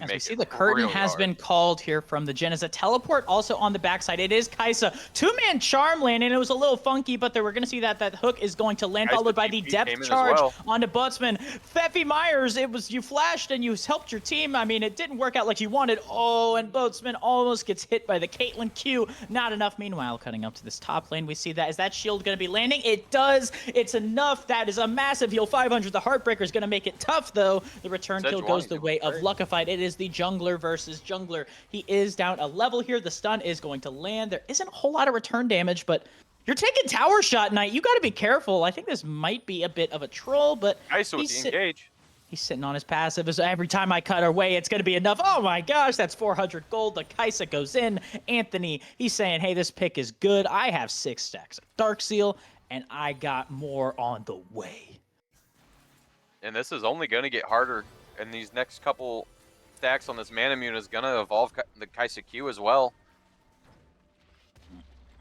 As we see, the curtain has been called here from the Gen. As a teleport also on the backside. It is Kaisa. 2-man charm land, and it was a little funky, but we're going to see that that hook is going to land, followed by the depth charge onto Butsman. Pfeffy Myers, it was you flashed and you helped your team. I mean, it didn't work out like you wanted. Oh, and Butsman almost gets hit by the Caitlyn Q. Not enough. Meanwhile, cutting up to this top lane, we see that. Is that shield going to be landing? It does. It's enough. That is a massive heal. 500. The Heartbreaker is going to make it tough, though. The return kill goes the way of Luckified. It is the jungler versus jungler. He is down a level here. The stun is going to land. There isn't a whole lot of return damage, but you're taking tower shot, Knight. You got to be careful. I think this might be a bit of a troll, but he's sitting on his passive. As every time I cut away, it's going to be enough. Oh my gosh, that's 400 gold. The Kaisa goes in. Anthony, he's saying, hey, this pick is good. I have 6 stacks of Dark Seal, and I got more on the way. And this is only going to get harder in these next couple stacks on this Mana Mune is gonna evolve the Kaisa Q as well.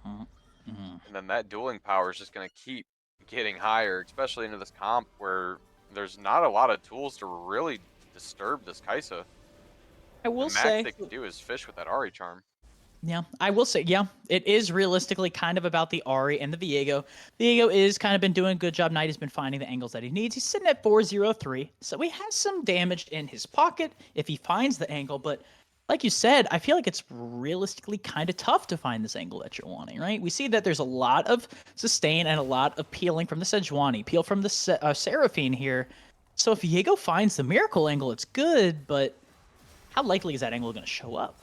And then that dueling power is just gonna keep getting higher, especially into this comp where there's not a lot of tools to really disturb this Kaisa. I will The max say, they can do is fish with that Ari charm. yeah, I will say, yeah, it is realistically kind of about the Ari and the Viego. Viego is kind of been doing a good job. Knight has been finding the angles that he needs. He's sitting at 403, so he has some damage in his pocket if he finds the angle. But like you said, I feel like it's realistically kind of tough to find this angle that you're wanting, right? We see that there's a lot of sustain and a lot of peeling from the Sejuani, peel from the Seraphine here. So if Viego finds the miracle angle, it's good, but how likely is that angle going to show up?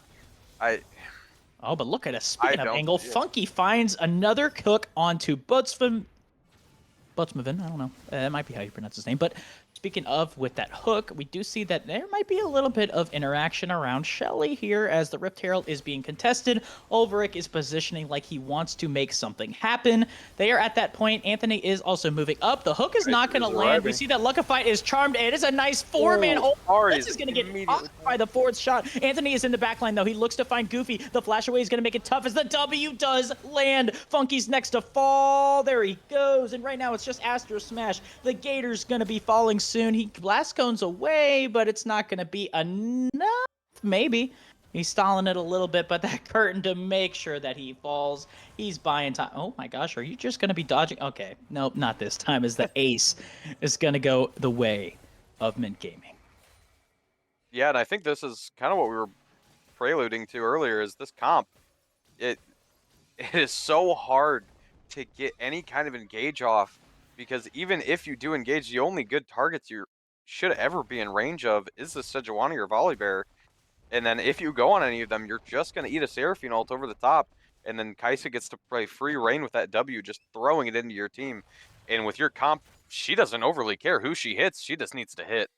Oh, but look at us. Speaking of angle, Funky finds another hook onto Butsmavin. I don't know. That might be how you pronounce his name. But speaking of with that hook, we do see that there might be a little bit of interaction around Shelly here as the Rift Herald is being contested. Ulrich is positioning like he wants to make something happen. They are at that point. Anthony is also moving up. The hook is not going to land. We see that Luckify is charmed. It is a nice four-man ult. This is going to get caught by the fourth shot. Anthony is in the backline, though. He looks to find Goofy. The flash away is going to make it tough as the W does land. Funky's next to fall. There he goes. And right now it's just Astro Smash. The Gator's going to be falling soon. He blast cones away, but it's not going to be enough. Maybe. He's stalling it a little bit, but that curtain to make sure that he falls. He's buying time. Oh my gosh, are you just going to be dodging? Okay, nope, not this time, as the ace is going to go the way of MYNT Gaming. Yeah, and I think this is kind of what we were preluding to earlier, is this comp. It is so hard to get any kind of engage off, because even if you do engage, the only good targets you should ever be in range of is the Sejuani or Volibear. And then if you go on any of them, you're just going to eat a Seraphine ult over the top, and then Kaisa gets to play free reign with that W, just throwing it into your team. And with your comp, she doesn't overly care who she hits, she just needs to hit.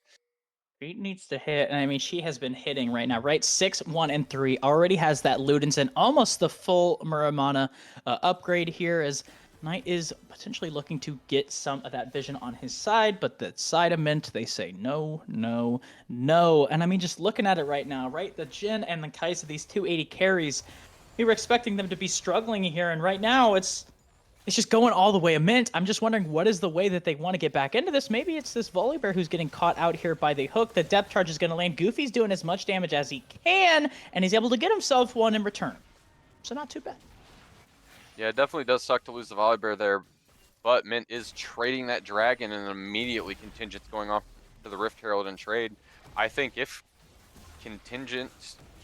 She needs to hit, and I mean, she has been hitting right now, right? 6, 1, and 3. Already has that Ludens and almost the full Muramana upgrade here, as Knight is potentially looking to get some of that vision on his side, but the side of MYNT, they say no, no, no. And I mean, just looking at it right now, right? The Jhin and the Kaisa, these 280 carries, we were expecting them to be struggling here, and right now it's just going all the way of MYNT. I'm just wondering, what is the way that they want to get back into this? Maybe it's this Volibear who's getting caught out here by the hook. The depth charge is going to land. Goofy's doing as much damage as he can, and he's able to get himself one in return. So not too bad. Yeah, it definitely does suck to lose the Volibear there, but MYNT is trading that Dragon, and immediately Contingent's going off to the Rift Herald and trade. I think if Contingent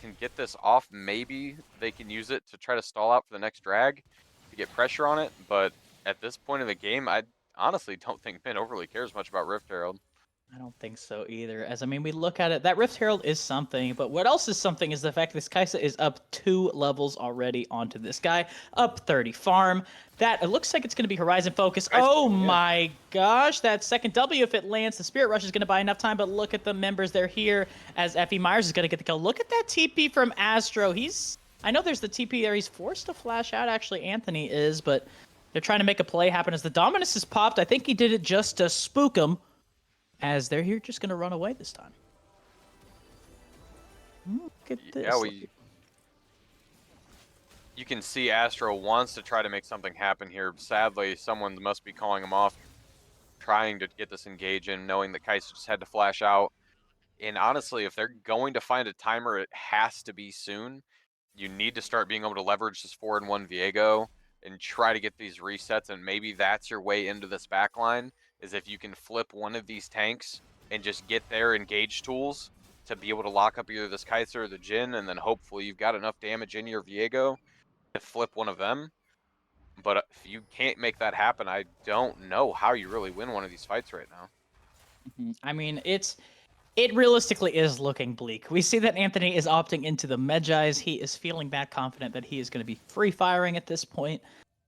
can get this off, maybe they can use it to try to stall out for the next drag to get pressure on it, but at this point in the game, I honestly don't think MYNT overly cares much about Rift Herald. I don't think so either. As I mean, we look at it, that Rift Herald is something, but what else is something is the fact this Kaisa is up 2 levels already onto this guy, up 30 farm. That, it looks like it's going to be Horizon Focus. Oh my gosh, that second W, if it lands, the Spirit Rush is going to buy enough time, but look at the members, they're here, as Effie Myers is going to get the kill. Look at that TP from Astro. I know there's the TP there, he's forced to flash out, actually, Anthony is, but they're trying to make a play happen as the Dominus is popped. I think he did it just to spook him, as they're here just going to run away this time. Look at this. Yeah, you can see Astro wants to try to make something happen here. Sadly, someone must be calling him off, trying to get this engage in, knowing that Kaisa just had to flash out. And honestly, if they're going to find a timer, it has to be soon. You need to start being able to leverage this 4-in-1 Viego and try to get these resets, and maybe that's your way into this backline, is if you can flip one of these tanks and just get their engage tools to be able to lock up either this Kaisa or the Jhin, and then hopefully you've got enough damage in your Viego to flip one of them. But if you can't make that happen, I don't know how you really win one of these fights right now. I mean, it realistically is looking bleak. We see that Anthony is opting into the Medjais. He is feeling that confident that he is going to be free firing at this point.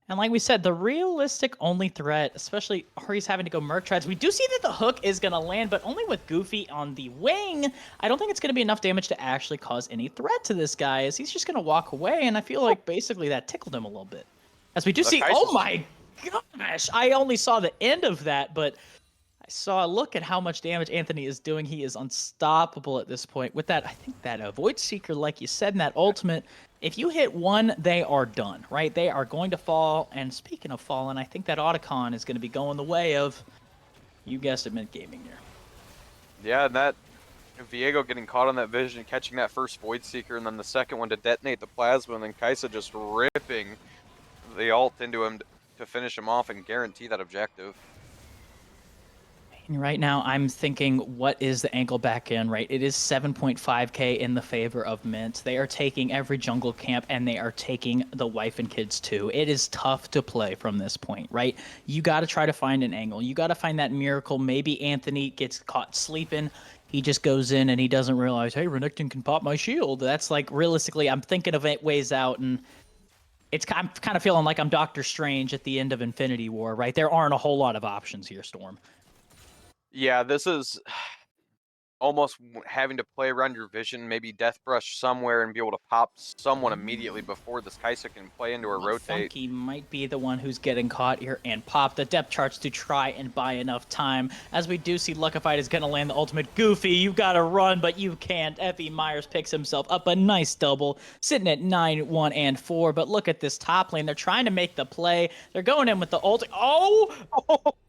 And like we said, the realistic only threat, especially Ari's having to go Merc Treads, we do see that the hook is going to land, but only with Goofy on the wing. I don't think it's going to be enough damage to actually cause any threat to this guy, as he's just going to walk away, and I feel like basically that tickled him a little bit. As we do see, oh my gosh, I only saw the end of that, but saw, look at how much damage Anthony is doing. He is unstoppable at this point. With that, I think that Void Seeker, like you said, in that ultimate, if you hit one, they are done, right? They are going to fall. And speaking of falling, I think that Otacon is going to be going the way of, you guessed it, MYNT Gaming here. Yeah, and that Viego getting caught on that vision, catching that first Void Seeker, and then the second one to detonate the plasma, and then Kaisa just ripping the ult into him to finish him off and guarantee that objective. And right now, I'm thinking, what is the angle back in, right? It is 7.5k in the favor of MYNT. They are taking every jungle camp, and they are taking the wife and kids too. It is tough to play from this point, right? You got to try to find an angle. You got to find that miracle. Maybe Anthony gets caught sleeping. He just goes in and he doesn't realize, hey, Renekton can pop my shield. That's like, realistically, I'm thinking of it ways out, and I'm kind of feeling like I'm Doctor Strange at the end of Infinity War, right? There aren't a whole lot of options here, Storm. Yeah, this is almost having to play around your vision, maybe Death Brush somewhere and be able to pop someone immediately before this Kaisa can play into her rotate. Funky might be the one who's getting caught here and pop the depth charts to try and buy enough time. As we do see Luckified is going to land the ultimate. Goofy, you got to run, but you can't. Effie Myers picks himself up a nice double, sitting at 9, 1, and 4. But look at this top lane. They're trying to make the play. They're going in with the ult. Oh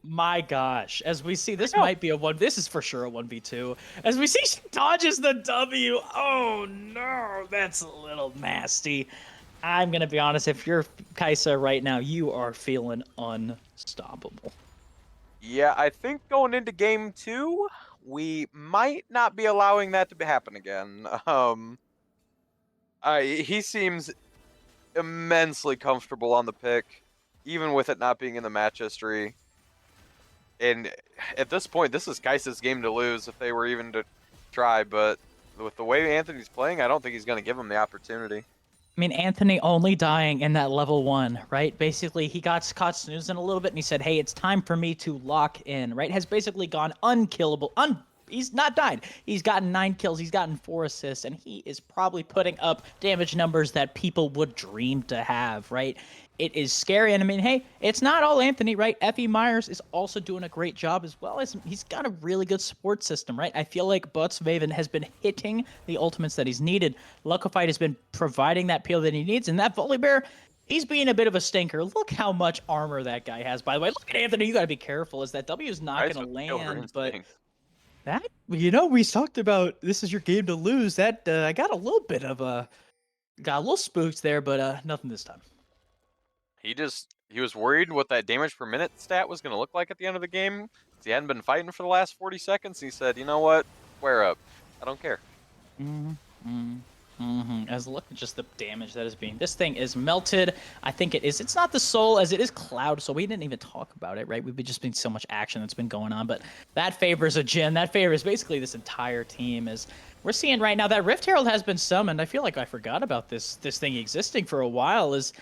my gosh. As we see, this might be a one. This is for sure a 1v2. As we see, she dodges the W. Oh, no. That's a little nasty. I'm going to be honest. If you're Kaisa right now, you are feeling unstoppable. Yeah, I think going into game 2, we might not be allowing that to happen again. He seems immensely comfortable on the pick, even with it not being in the match history. And at this point, this is Kaisa's game to lose if they were even to try. But with the way Anthony's playing, I don't think he's going to give him the opportunity. I mean, Anthony only dying in that level 1, right? Basically, he got caught snoozing a little bit, and he said, hey, it's time for me to lock in, right? Has basically gone unkillable. He's not died. He's gotten 9 kills. He's gotten 4 assists, and he is probably putting up damage numbers that people would dream to have, right? It is scary, and I mean, hey, it's not all Anthony, right? Effie Myers is also doing a great job as well. As he's got a really good support system, right? I feel like Butts Maven has been hitting the ultimates that he's needed. Luckified has been providing that peel that he needs, and that Volibear, he's being a bit of a stinker. Look how much armor that guy has, by the way. Look at Anthony. You got to be careful, as that W is not going to land, but that, we talked about this is your game to lose. That I got a little bit of got a little spooked there, but nothing this time. He was worried what that damage per minute stat was going to look like at the end of the game. He hadn't been fighting for the last 40 seconds. He said, you know what? Square up. I don't care. As look at just the damage that is being. This thing is melted. I think it is. It's not the soul as it is Cloud, so we didn't even talk about it, right? We've just been so much action that's been going on, but that favors a Jhin. That favors basically this entire team. As we're seeing right now that Rift Herald has been summoned. I feel like I forgot about this thing existing for a while. Is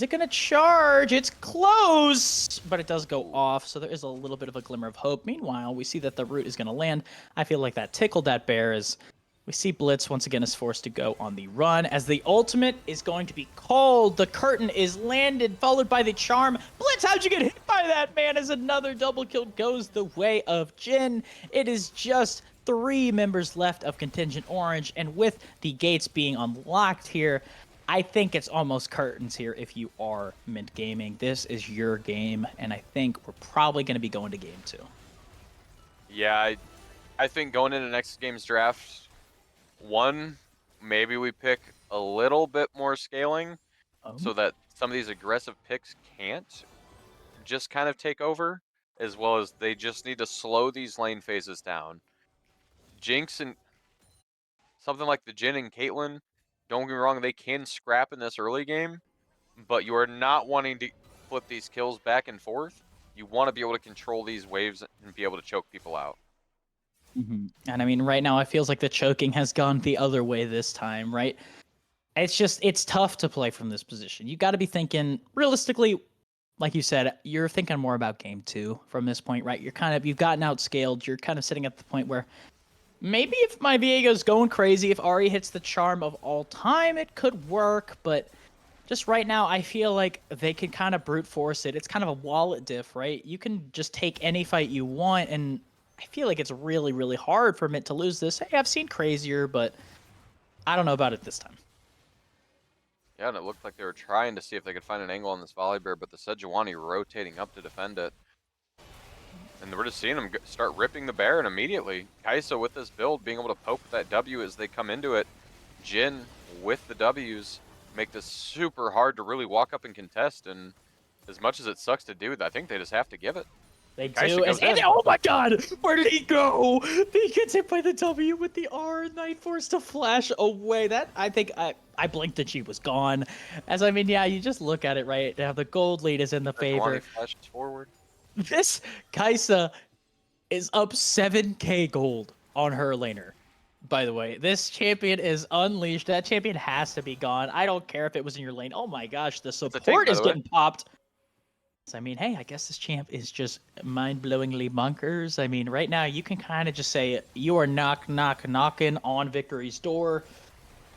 it going to charge? It's close, but it does go off, so there is a little bit of a glimmer of hope. Meanwhile, we see that the root is going to land. I feel like that tickled that bear as we see Blitz once again is forced to go on the run as the ultimate is going to be called. The curtain is landed, followed by the charm. Blitz, how'd you get hit by that, man? As another double kill goes the way of Jhin. It is just 3 members left of Contingent Orange, and with the gates being unlocked here, I think it's almost curtains here if you are MYNT Gaming. This is your game, and I think we're probably going to be going to game 2. Yeah, I think going into next game's draft, maybe we pick a little bit more scaling so that some of these aggressive picks can't just kind of take over, as well as they just need to slow these lane phases down. Jinx and something like the Jhin and Caitlyn, don't get me wrong, they can scrap in this early game, but you are not wanting to flip these kills back and forth. You want to be able to control these waves and be able to choke people out. And I mean, right now, it feels like the choking has gone the other way this time, right? It's tough to play from this position. You got to be thinking, realistically, like you said, you're thinking more about game 2 from this point, right? You've gotten outscaled. You're kind of sitting at the point where maybe if my Viego's going crazy, if Ahri hits the charm of all time, it could work, but just right now, I feel like they can kind of brute force it. It's kind of a wallet diff, right? You can just take any fight you want, and I feel like it's really, really hard for MYNT to lose this. Hey, I've seen crazier, but I don't know about it this time. Yeah, and it looked like they were trying to see if they could find an angle on this volley bear, but the Sejuani rotating up to defend it. And we're just seeing them start ripping the Baron immediately. Kaisa with this build, being able to poke with that W as they come into it. Jin with the Ws make this super hard to really walk up and contest. And as much as it sucks to do, I think they just have to give it. They Kaisa do. goes in. Oh my god! Where did he go? He gets hit by the W with the R. Night Force to flash away. That, I think, I blinked and she was gone. As I mean, yeah, you just look at it right now. The gold lead is in the favor. Sejuani flashes forward. This Kaisa is up 7k gold on her laner. By the way, this champion is unleashed. That champion has to be gone. I don't care if it was in your lane. Oh my gosh, the a tank, support by is the way. getting popped. So, I mean, hey, I guess this champ is just mind-blowingly bonkers. I mean, right now you can kind of just say you are knocking on victory's door.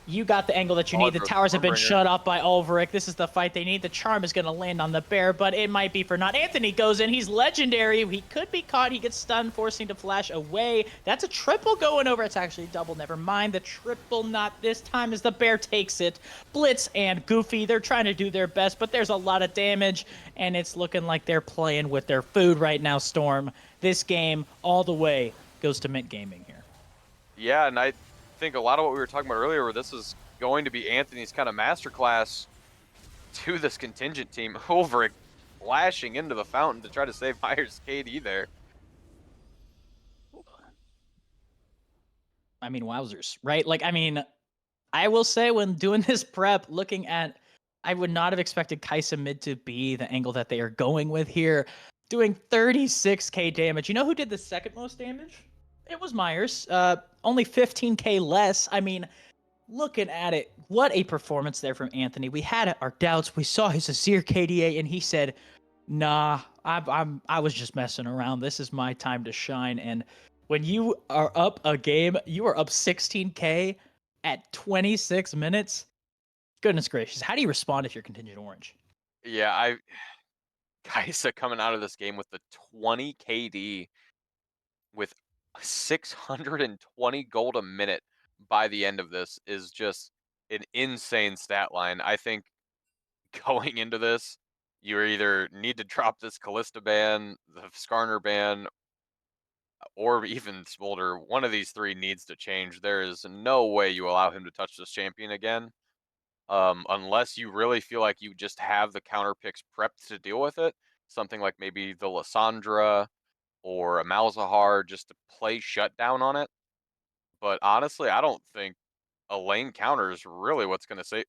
You got the angle that you need. The Oliver towers have been Stormbringer. shut off by Ulrich. This is the fight they need. The charm is going to land on the bear, but it might be for naught. Anthony goes in. He's legendary. He could be caught. He gets stunned, forcing to flash away. That's a triple going over. It's actually double. Never mind. The triple not this time as the bear takes it. Blitz and Goofy, they're trying to do their best, but there's a lot of damage, and it's looking like they're playing with their food right now, Storm. This game all the way goes to MYNT Gaming here. Yeah, and I think a lot of what we were talking about earlier, where this is going to be Anthony's kind of masterclass to this contingent team. Ulrich flashing into the fountain to try to save Myers KD there. I mean, wowzers, right? Like, I mean, I will say when doing this prep, looking at, I would not have expected Kaisa mid to be the angle that they are going with here. Doing 36k damage. You know who did the second most damage? It was Myers. Only 15k less. I mean, looking at it, what a performance there from Anthony. We had our doubts. We saw his Azir KDA, and he said, "Nah, I was just messing around. This is my time to shine." And when you are up a game, you are up 16k at 26 minutes. Goodness gracious, how do you respond if you're contingent orange? Yeah, Kaisa coming out of this game with the 20 KD with 620 gold a minute by the end of this is just an insane stat line. I think going into this, you either need to drop this Callista ban, the Skarner ban, or even Smolder. One of these three needs to change. There is no way you allow him to touch this champion again, unless you really feel like you just have the counter picks prepped to deal with it. Something like maybe the Lissandra or a Malzahar just to play shutdown on it. But honestly, I don't think a lane counter is really what's going to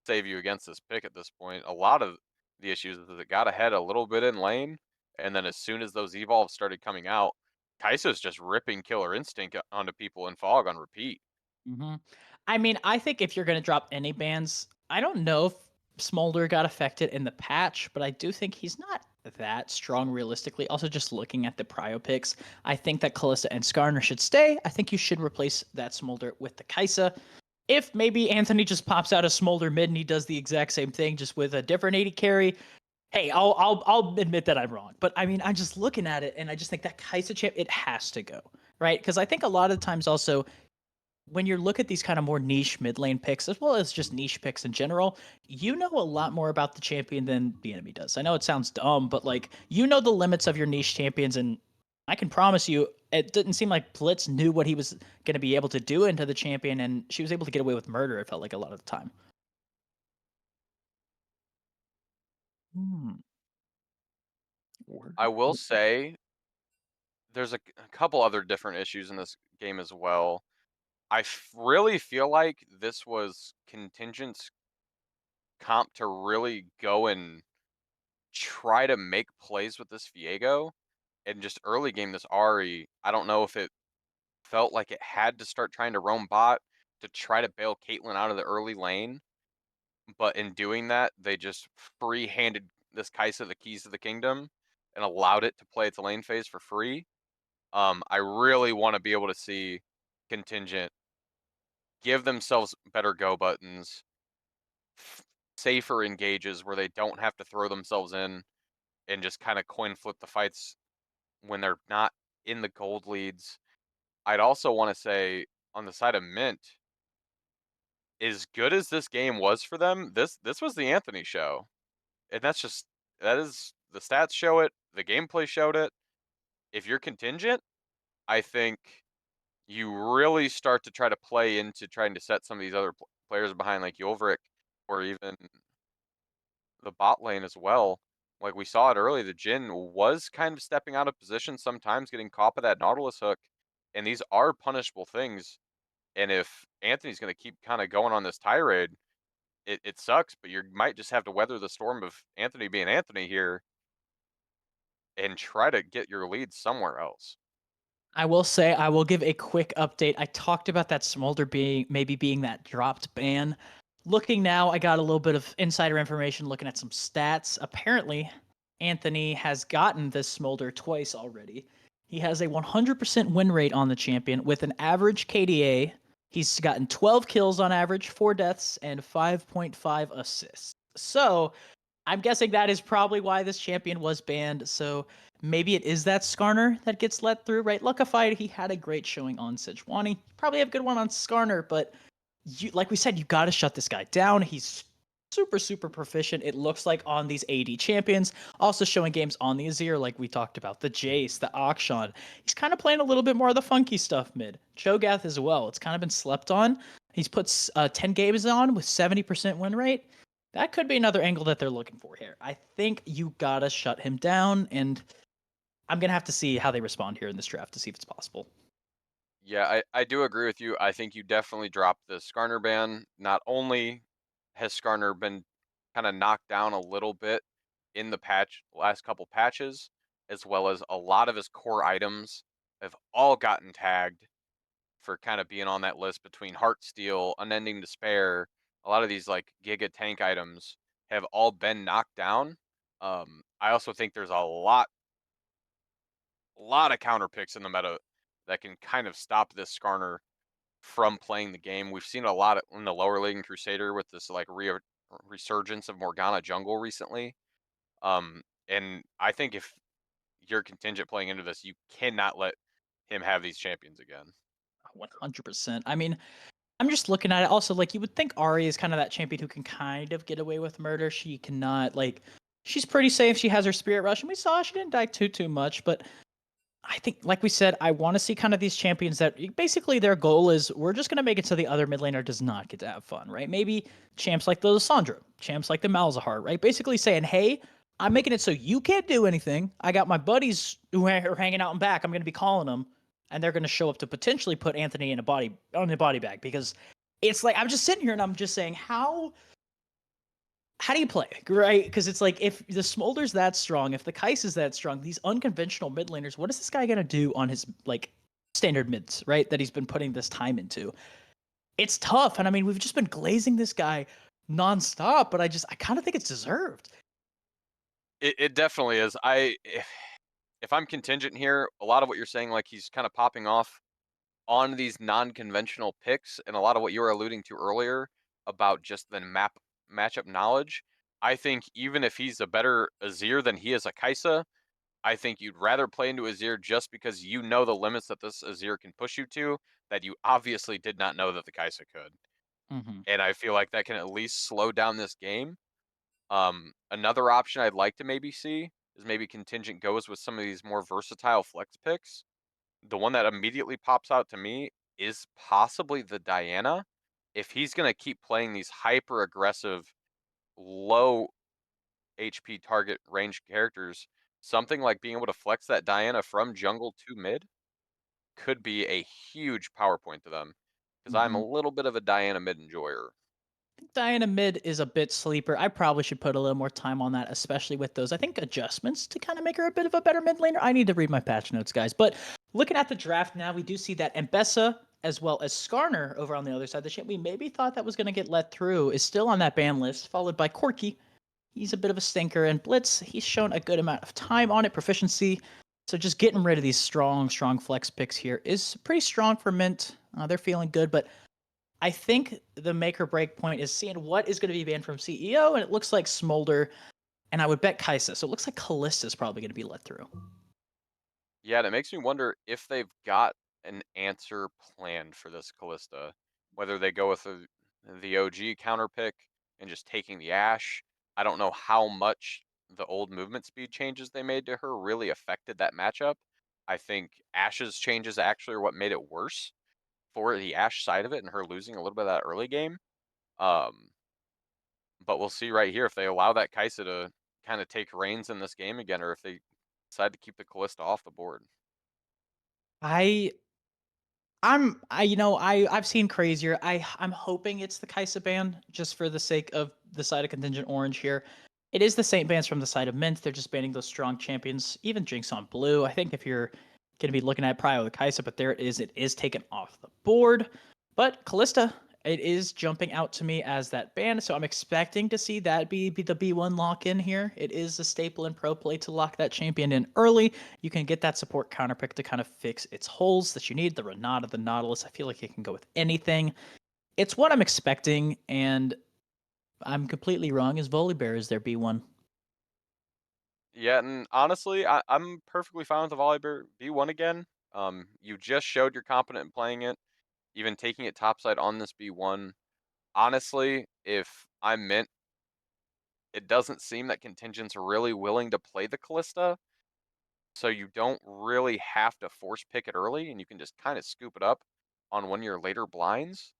save you against this pick at this point. A lot of the issues is that it got ahead a little bit in lane, and then as soon as those evolves started coming out, Kai'Sa's just ripping Killer Instinct onto people in Fog on repeat. Mm-hmm. I mean, I think if you're going to drop any bans, I don't know if Smolder got affected in the patch, but I do think he's not that strong realistically. Also, just looking at the prio picks, I think that Kalista and Skarner should stay. I think you should replace that Smolder with the Kaisa. If maybe Anthony just pops out a Smolder mid and he does the exact same thing, just with a different 80 carry, hey, I'll admit that I'm wrong. But I mean, I'm just looking at it and I just think that Kaisa champ, it has to go, right? Because I think a lot of times also when you look at these kind of more niche mid lane picks, as well as just niche picks in general, you know a lot more about the champion than the enemy does. I know it sounds dumb, but like you know the limits of your niche champions, and I can promise you, it didn't seem like Blitz knew what he was going to be able to do into the champion, and she was able to get away with murder. It felt like a lot of the time. Hmm. I will say there's a couple other different issues in this game as well. Really feel like this was Contingent's comp to really go and try to make plays with this Viego and just early game this Ari. I don't know if it felt like it had to start trying to roam bot to try to bail Caitlyn out of the early lane, but in doing that, they just free-handed this Kaisa the keys to the kingdom and allowed it to play its lane phase for free. I really want to be able to see Contingent give themselves better go buttons, safer engages where they don't have to throw themselves in and just kind of coin flip the fights when they're not in the gold leads. I'd also want to say on the side of MYNT, as good as this game was for them, this was the Anthony show. And that is the stats show it, the gameplay showed it. If you're Contingent, I think you really start to try to play into trying to set some of these other players behind, like Yolvrik, or even the bot lane as well. Like we saw it early, the Jhin was kind of stepping out of position sometimes, getting caught by that Nautilus hook. And these are punishable things. And if Anthony's going to keep kind of going on this tirade, it sucks, but you might just have to weather the storm of Anthony being Anthony here and try to get your lead somewhere else. I will say, I will give a quick update. I talked about that Smolder being that dropped ban. Looking now, I got a little bit of insider information looking at some stats. Apparently, Anthony has gotten this Smolder twice already. He has a 100% win rate on the champion with an average KDA. He's gotten 12 kills on average, 4 deaths, and 5.5 assists. So, I'm guessing that is probably why this champion was banned. So maybe it is that Skarner that gets let through, right? Luckified, he had a great showing on Sejuani. Probably have a good one on Skarner, but like we said, you got to shut this guy down. He's super, super proficient, it looks like, on these AD champions. Also showing games on the Azir, like we talked about. The Jace, the Akshan. He's kind of playing a little bit more of the funky stuff mid. Cho'Gath as well. It's kind of been slept on. He's put 10 games on with 70% win rate. That could be another angle that they're looking for here. I think you gotta shut him down, and I'm gonna have to see how they respond here in this draft to see if it's possible. Yeah, I do agree with you. I think you definitely dropped the Skarner ban. Not only has Skarner been kind of knocked down a little bit in the last couple patches, as well as a lot of his core items have all gotten tagged for kind of being on that list between Heartsteel, Unending Despair. A lot of these like Giga Tank items have all been knocked down. I also think there's a lot of counter picks in the meta that can kind of stop this Skarner from playing the game. We've seen a lot in the lower league in Crusader with this like resurgence of Morgana jungle recently. And I think if you're Contingent playing into this, you cannot let him have these champions again. 100%. I mean, I'm just looking at it. Also, like, you would think Ari is kind of that champion who can kind of get away with murder. She cannot, like, she's pretty safe. She has her Spirit Rush, and we saw she didn't die too much. But I think, like we said, I want to see kind of these champions that basically their goal is we're just going to make it so the other mid laner does not get to have fun, right? Maybe champs like the Lissandra, champs like the Malzahar, right? Basically saying, hey, I'm making it so you can't do anything. I got my buddies who are hanging out in back. I'm going to be calling them, and they're going to show up to potentially put Anthony in on the body bag, because it's like I'm just sitting here and I'm just saying, how do you play, right? Because it's like, if the Smolder's that strong, if the Kais is that strong, these unconventional mid laners, what is this guy going to do on his like standard mids, right? That he's been putting this time into. It's tough. And I mean, we've just been glazing this guy nonstop, but I kind of think it's deserved. It definitely is. If I'm Contingent here, a lot of what you're saying, like he's kind of popping off on these non-conventional picks, and a lot of what you were alluding to earlier about just the matchup knowledge. I think even if he's a better Azir than he is a Kai'Sa, I think you'd rather play into Azir just because you know the limits that this Azir can push you to that you obviously did not know that the Kai'Sa could. Mm-hmm. And I feel like that can at least slow down this game. Another option I'd like to maybe see is maybe Contingent goes with some of these more versatile flex picks. The one that immediately pops out to me is possibly the Diana. If he's going to keep playing these hyper aggressive, low HP target range characters, something like being able to flex that Diana from jungle to mid could be a huge power point to them. Because I'm a little bit of a Diana mid enjoyer. Diana mid is a bit sleeper. I probably should put a little more time on that, especially with those, I think, adjustments to kind of make her a bit of a better mid laner. I need to read my patch notes, guys. But looking at the draft now, we do see that Mbessa as well as Skarner over on the other side of the ship, we maybe thought that was going to get let through, is still on that ban list, followed by Corki. He's a bit of a stinker. And Blitz, he's shown a good amount of time on it, proficiency. So just getting rid of these strong flex picks here is pretty strong for MYNT. They're feeling good, but I think the make or break point is seeing what is going to be banned from CEO, and it looks like Smolder, and I would bet Kaisa. So it looks like Callista's probably going to be let through. Yeah, and it makes me wonder if they've got an answer planned for this Callista. Whether they go with the OG counter pick and just taking the Ashe. I don't know how much the old movement speed changes they made to her really affected that matchup. I think Ashe's changes actually are what made it worse for the Ashe side of it and her losing a little bit of that early game. Um, but we'll see right here if they allow that Kaisa to kind of take reins in this game again, or if they decide to keep the Callista off the board. I I've seen crazier. I'm hoping it's the Kaisa ban just for the sake of the side of Contingent Orange here. It is the same bans from the side of MYNT. They're just banning those strong champions. Even Jinx on blue. I think if you're gonna be looking at Prio with Kaisa, but there it is. It is taken off the board. But Callista, it is jumping out to me as that ban, so I'm expecting to see that be the B1 lock in here. It is a staple in pro play to lock that champion in early. You can get that support counter pick to kind of fix its holes that you need. The Renata, the Nautilus, I feel like it can go with anything. It's what I'm expecting, and I'm completely wrong, as Volibear is their B1. Yeah, and honestly, I'm perfectly fine with the Volibear B1 again. You just showed you're competent in playing it, even taking it topside on this B1. Honestly, if I'm Mint, it doesn't seem that Contingent's really willing to play the Callista, so you don't really have to force pick it early, and you can just kind of scoop it up on one of your later blinds,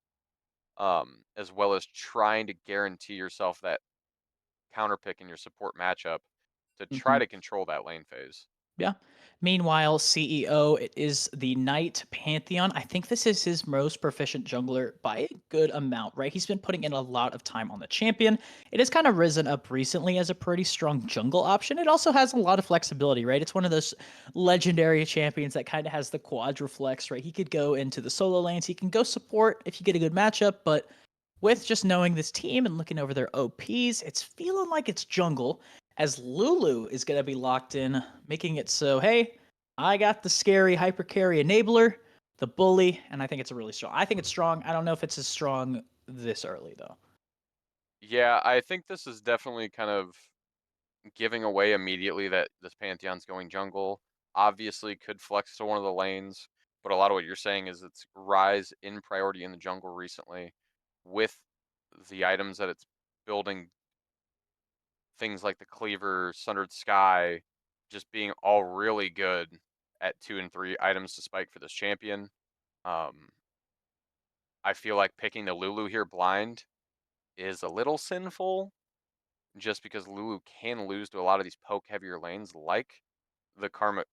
as well as trying to guarantee yourself that counter pick in your support matchup to try Mhm. to control that lane phase. Yeah. Meanwhile, CEO, it is the Knight Pantheon. I think this is his most proficient jungler by a good amount, right? He's been putting in a lot of time on the champion. It has kind of risen up recently as a pretty strong jungle option. It also has a lot of flexibility, right? It's one of those legendary champions that kind of has the quadriflex, right? He could go into the solo lanes, he can go support if you get a good matchup, but with just knowing this team and looking over their OPs, it's feeling like it's jungle, as Lulu is going to be locked in, making it so, hey, I got the scary hyper carry enabler, the bully, and I think it's really strong. I think it's strong. I don't know if it's as strong this early, though. Yeah, I think this is definitely kind of giving away immediately that this Pantheon's going jungle. Obviously, could flex to one of the lanes, but a lot of what you're saying is its rise in priority in the jungle recently with the items that it's building, things like the Cleaver, Sundered Sky, just being all really good at 2 and 3 items to spike for this champion. Um, I feel like picking the Lulu here blind is a little sinful, just because Lulu can lose to a lot of these poke heavier lanes like the Karma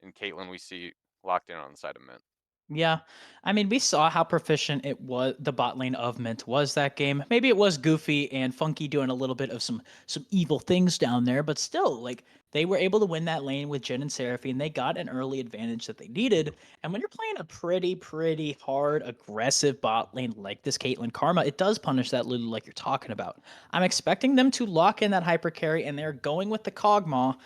and Caitlyn we see locked in on the side of Mint. Yeah, I mean, we saw how proficient it was. The bot lane of Mint was that game. Maybe it was Goofy and Funky doing a little bit of some evil things down there, but still, like they were able to win that lane with Jhin and Seraphine. They got an early advantage that they needed. And when you're playing a pretty hard, aggressive bot lane like this Caitlyn Karma, it does punish that Lulu like you're talking about. I'm expecting them to lock in that hyper carry, and they're going with the Kog'Maw.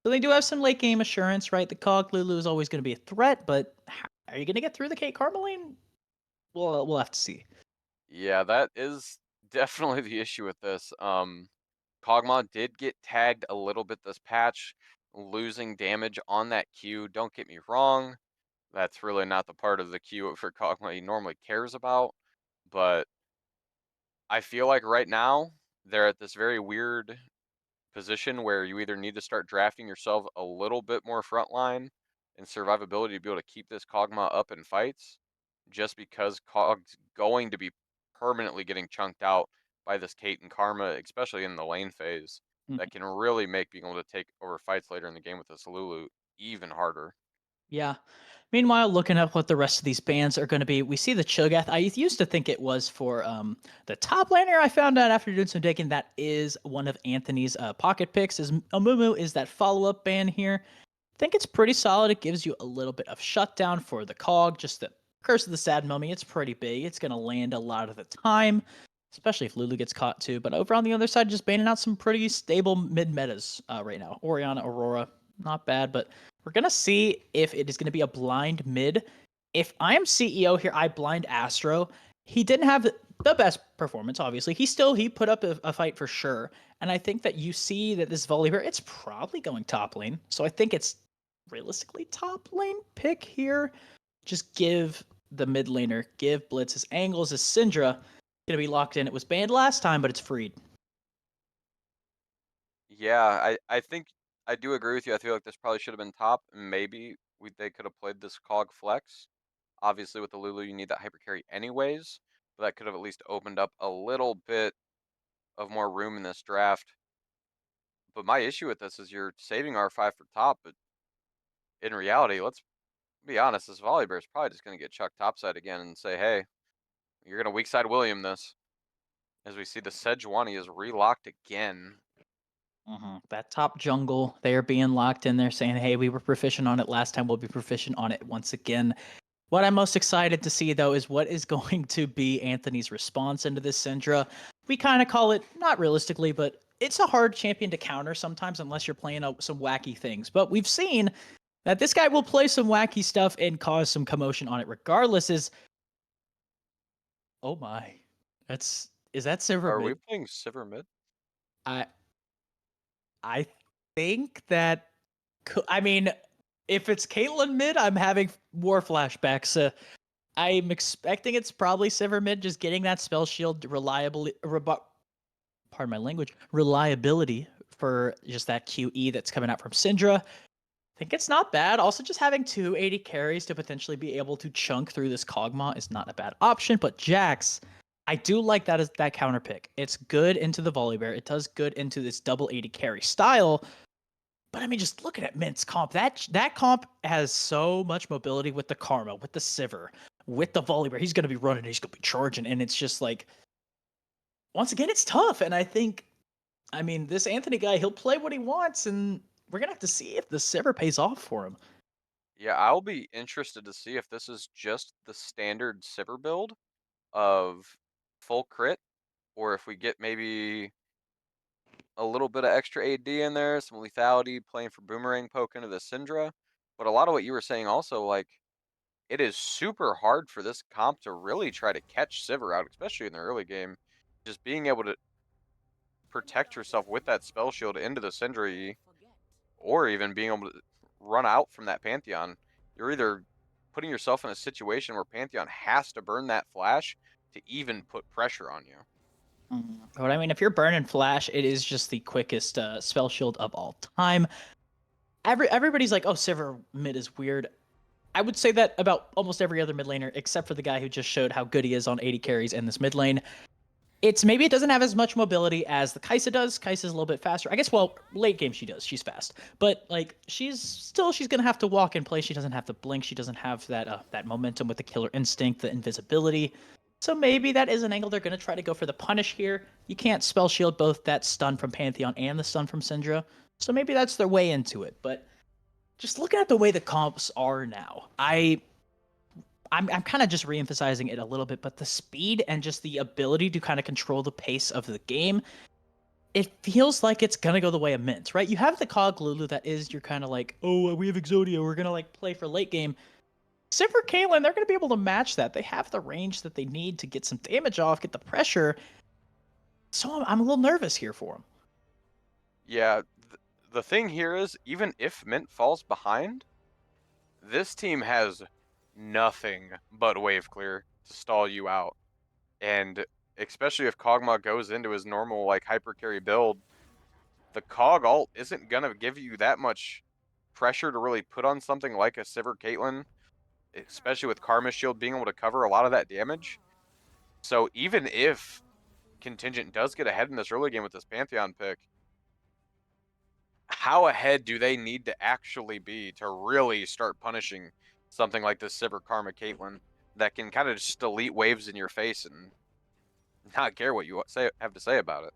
So they do have some late game assurance, right? The Cog Lulu is always going to be a threat, but are you going to get through the Kate Carmeline? We'll have to see. Yeah, that is definitely the issue with this. Kog'Maw did get tagged a little bit this patch, losing damage on that Q. Don't get me wrong, that's really not the part of the Q for Kog'Maw he normally cares about, but I feel like right now they're at this very weird position where you either need to start drafting yourself a little bit more frontline and survivability to be able to keep this Kog'Maw up in fights, just because Cog's going to be permanently getting chunked out by this Kate and Karma, especially in the lane phase, Mhm. that can really make being able to take over fights later in the game with this Lulu even harder. Yeah. Meanwhile, looking up what the rest of these bands are going to be, we see the Cho'Gath. I used to think it was for the top laner. I found out after doing some digging that is one of Anthony's pocket picks. Is Amumu is that follow-up band here. I think it's pretty solid. It gives you a little bit of shutdown for the Cog. Just the Curse of the Sad Mummy. It's pretty big. It's going to land a lot of the time, especially if Lulu gets caught too. But over on the other side, just banning out some pretty stable mid metas right now. Orianna, Aurora, not bad, but we're going to see if it is going to be a blind mid. If I am CEO here, I blind Astro. he didn't have the best performance, obviously. He put up a fight for sure. And I think that you see that this Volibear, it's probably going top lane. So I think it's realistically top lane pick here. Just give the mid laner, give Blitz his angles, his Syndra. Gonna be locked in. It was banned last time, but it's freed. Yeah, I think I do agree with you. I feel like this probably should have been top. And maybe they could have played this cog flex. Obviously, with the Lulu, you need that hyper carry anyways. But that could have at least opened up a little bit of more room in this draft. But my issue with this is you're saving R5 for top, but in reality, let's be honest, this Volibear is probably just going to get chucked topside again and say, hey, you're going to weak side William this. As we see the Sejuani is relocked again. That top jungle, they're being locked in there saying, hey, we were proficient on it last time. We'll be proficient on it once again. What I'm most excited to see, though, is what is going to be Anthony's response into this Syndra. We kind of call it, not realistically, but it's a hard champion to counter sometimes unless you're playing some wacky things. But we've seen that this guy will play some wacky stuff and cause some commotion on it regardless. Oh my. Is that Silver Are mid? we playing Sivir mid? I think that, I mean, if it's Caitlyn mid, I'm having war flashbacks. I'm expecting it's probably Sivir mid, just getting that spell shield pardon my language, reliability for just that QE that's coming out from Syndra. I think it's not bad. Also, just having 280 carries to potentially be able to chunk through this Kog'Maw is not a bad option. But Jax, I do like that as that counter pick. It's good into the Volibear. It does good into this double 80 carry style. But I mean, just looking at Mint's comp, that comp has so much mobility with the Karma, with the Sivir, with the Volibear. He's going to be running, he's going to be charging, and it's just like, once again, it's tough. And I think, I mean, this Anthony guy, he'll play what he wants, and we're going to have to see if the Sivir pays off for him. Yeah, I'll be interested to see if this is just the standard Sivir build of full crit, or if we get maybe a little bit of extra AD in there, some lethality, playing for boomerang poke into the Syndra. But a lot of what you were saying also, like, it is super hard for this comp to really try to catch Sivir out, especially in the early game. Just being able to protect yourself with that spell shield into the Syndra, or even being able to run out from that Pantheon. You're either putting yourself in a situation where Pantheon has to burn that flash to even put pressure on you. But I mean, if you're burning flash, it is just the quickest spell shield of all time. Everybody's like, oh, Sivir mid is weird. I would say that about almost every other mid laner, except for the guy who just showed how good he is on 80 carries in this mid lane. Maybe it doesn't have as much mobility as the Kai'Sa does. Kai'Sa's a little bit faster. I guess, well, late game she does. She's fast. But, like, she's going to have to walk in place. She doesn't have to blink. She doesn't have that momentum with the killer instinct, the invisibility. So maybe that is an angle they're going to try to go for the punish here. You can't spell shield both that stun from Pantheon and the stun from Syndra. So maybe that's their way into it. But just looking at the way the comps are now, I'm kind of just re-emphasizing it a little bit, but the speed and just the ability to kind of control the pace of the game, it feels like it's going to go the way of MYNT, right? You have the Cog Lulu that is your kind of like, oh, we have Exodia, we're going to like play for late game. Sivir Caitlyn, they're going to be able to match that. They have the range that they need to get some damage off, get the pressure. So I'm a little nervous here for them. Yeah, the thing here is, even if MYNT falls behind, this team has nothing but wave clear to stall you out. And especially if Kog'Maw goes into his normal like hyper carry build, the Cog ult isn't gonna give you that much pressure to really put on something like a Sivir Caitlyn, especially with Karma Shield being able to cover a lot of that damage. So even if Contingent does get ahead in this early game with this Pantheon pick, how ahead do they need to actually be to really start punishing something like this Sivir Karma Caitlyn that can kind of just delete waves in your face and not care what you have to say about it?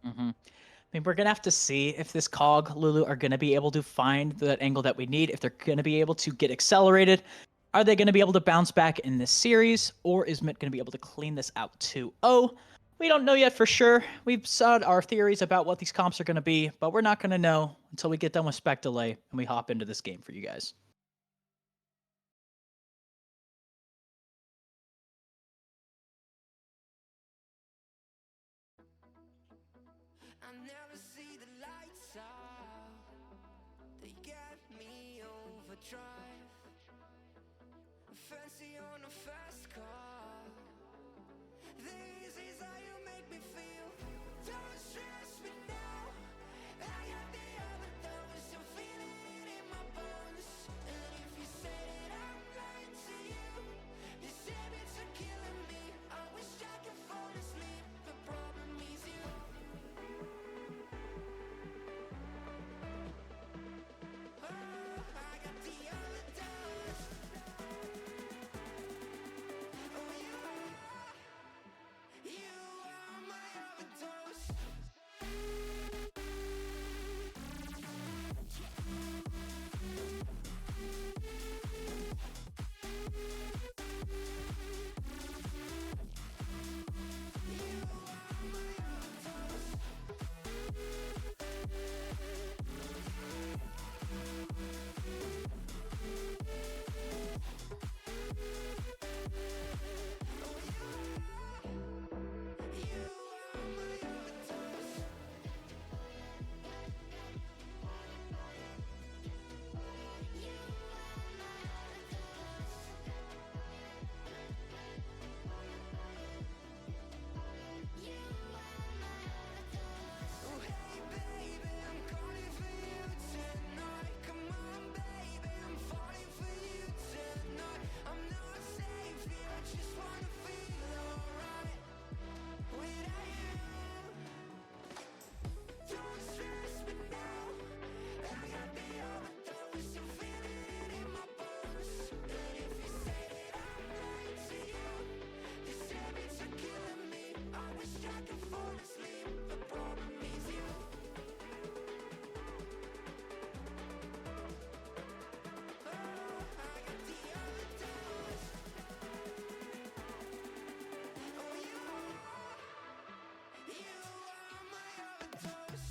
I mean, we're going to have to see if this Cog Lulu are going to be able to find that angle that we need, if they're going to be able to get accelerated. Are they going to be able to bounce back in this series, or is MYNT going to be able to clean this out 2-0? We don't know yet for sure. We've said our theories about what these comps are going to be, but we're not going to know until we get done with Spec Delay and we hop into this game for you guys. They get me overdrive. Fancy on a fast car. This is how you make me feel. Don't stress me now. I got the overdose. I'm feeling it in my bones. And if you say that I'm lying to you, these habits are killing me. I wish I could fall asleep. The problem is you. Oh, I got the overdose. Oh, you are my overdose. Oh, hey, baby, I'm calling for you tonight. Come on, baby, I'm falling for you tonight. I'm not safe here, I just wanna feel alright without you. Don't stress me now. I got the overdose. I'm feeling it in my bones. And if you say that I'm lying to you, these habits are killing me. I wish I could fall asleep. The problem is you. Oh, I got the overdose. Oh, you are my overdose.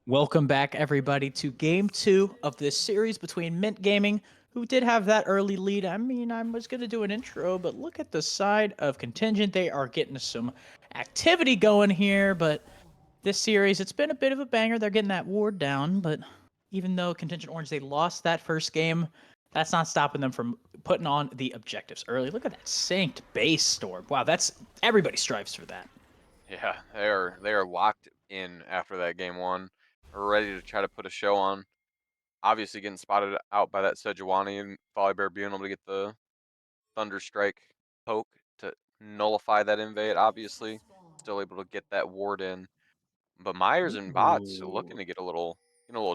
Welcome back, everybody, to Game 2 of this series between Mint Gaming, who did have that early lead. I mean, I was going to do an intro, but look at the side of Contingent. They are getting some activity going here, but this series, it's been a bit of a banger. They're getting that ward down, but even though Contingent Orange, they lost that first game, that's not stopping them from putting on the objectives early. Look at that synced base storm. Wow, that's everybody strives for that. Yeah, they are locked in after that game one. We're ready to try to put a show on. obviously getting spotted out by that Sejuani, and Volibear being able to get the Thunder Strike poke to nullify that invade, obviously. Still able to get that ward in. But Myers and bots looking to get a little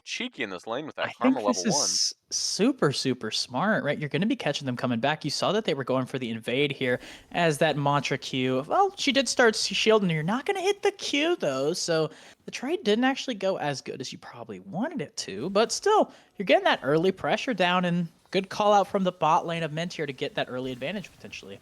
cheeky in this lane with that I Karma think level this 1. is super, super smart, right? You're going to be catching them coming back. You saw that they were going for the invade here as that mantra Q. Well, she did start shielding. You're not going to hit the Q, though. So the trade didn't actually go as good as you probably wanted it to. But still, you're getting that early pressure down, and good call out from the bot lane of MYNT here to get that early advantage, potentially.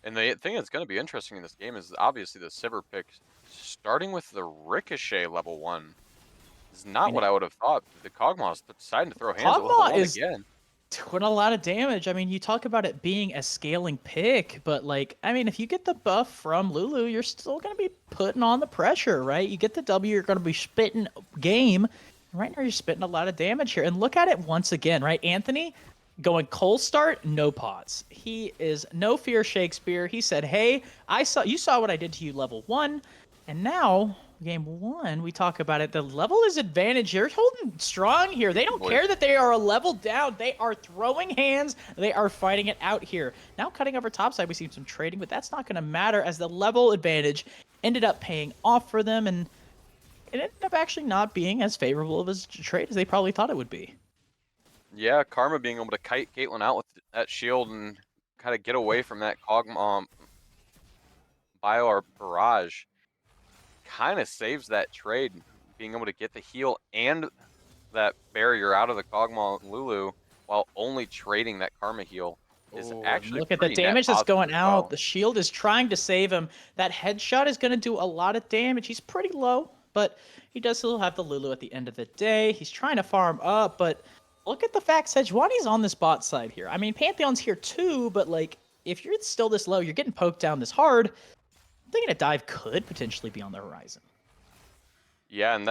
And the thing that's going to be interesting in this game is obviously the Sivir pick, starting with the Ricochet level 1. Is not And what I would have thought. The Kog'Maw's deciding to throw hands at level Kog'Maw 1 is again. doing a lot of damage. I mean, you talk about it being a scaling pick, but like, I mean, if you get the buff from Lulu, you're still going to be putting on the pressure, right? You get the W, you're going to be spitting game. Right now, you're spitting a lot of damage here. And look at it once again, right? Anthony going cold start, no pots. He is no fear Shakespeare. He said, hey, you saw what I did to you level 1, and now game 1, we talk about it. The level is advantage. You're holding strong here. They don't care that they are a level down. They are throwing hands. They are fighting it out here. Now cutting over topside, we see some trading, but that's not going to matter as the level advantage ended up paying off for them, and it ended up actually not being as favorable of a trade as they probably thought it would be. Yeah, Karma being able to kite Caitlyn out with that shield and kind of get away from that Kog'Maw bio or barrage kind of saves that trade. Being able to get the heal and that barrier out of the Kog'Maw and Lulu while only trading that Karma heal is Ooh, and actually look at the pretty net damage that's positive going as out. well. The shield is trying to save him. That headshot is going to do a lot of damage. He's pretty low, but he does still have the Lulu at the end of the day. He's trying to farm up, but look at the fact Sejuani's on this bot side here. I mean, Pantheon's here too, but like, if you're still this low, you're getting poked down this hard, I'm thinking a dive could potentially be on the horizon. Yeah, and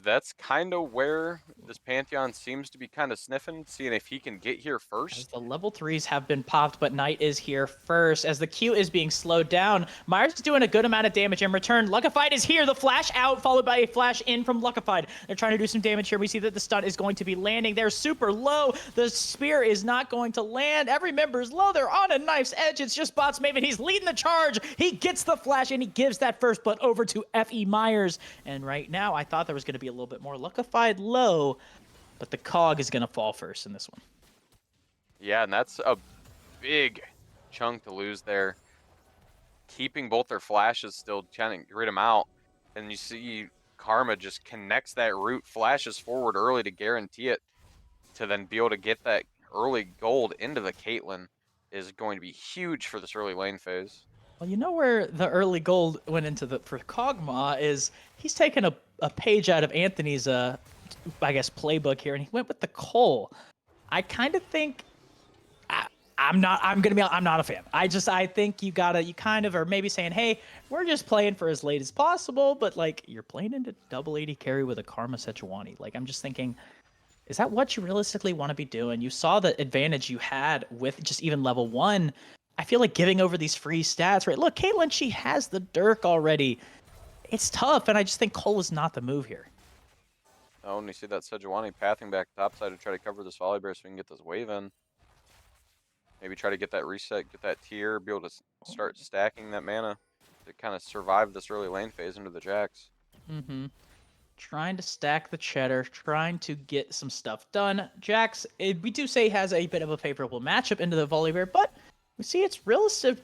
that's kind of where this Pantheon seems to be kind of sniffing, seeing if he can get here As first. the level 3s have been popped, but Knight is here first. As the Q is being slowed down, Myers is doing a good amount of damage in return. Luckified is here. The flash out, followed by a flash in from Luckified. They're trying to do some damage here. We see that the stun is going to be landing. They're super low. The spear is not going to land. Every member is low. They're on a knife's edge. It's just Bots Maven. He's leading the charge. He gets the flash, and he gives that first blood over to F.E. Myers. And right now, I thought there was going to be a little bit more Luckified low, but the Cog is going to fall first in this one. Yeah, and that's a big chunk to lose there. Keeping both their flashes still trying to grid them out. And you see Karma just connects that root, flashes forward early to guarantee it, to then be able to get that early gold into the Caitlyn is going to be huge for this early lane phase. Well, you know where the early gold went into for Kog'Maw is he's taken a page out of Anthony's, I guess, playbook here, and he went with the Cole. I kind of think I'm not a fan. I think you kind of are maybe saying, hey, we're just playing for as late as possible, but like you're playing into double 80 carry with a Karma Sejuani. Like I'm just thinking, is that what you realistically want to be doing? You saw the advantage you had with just even level 1. I feel like giving over these free stats, right? Look, Caitlyn, she has the Dirk already. It's tough, and I just think Cole is not the move here. Oh, and you see that Sejuani pathing back topside to try to cover this Volibear so we can get this wave in. Maybe try to get that reset, get that tier, be able to start stacking that mana to kind of survive this early lane phase into the Jax. Mm-hmm. Trying to stack the cheddar, trying to get some stuff done. Jax, we do say has a bit of a favorable matchup into the Volibear, but we see it's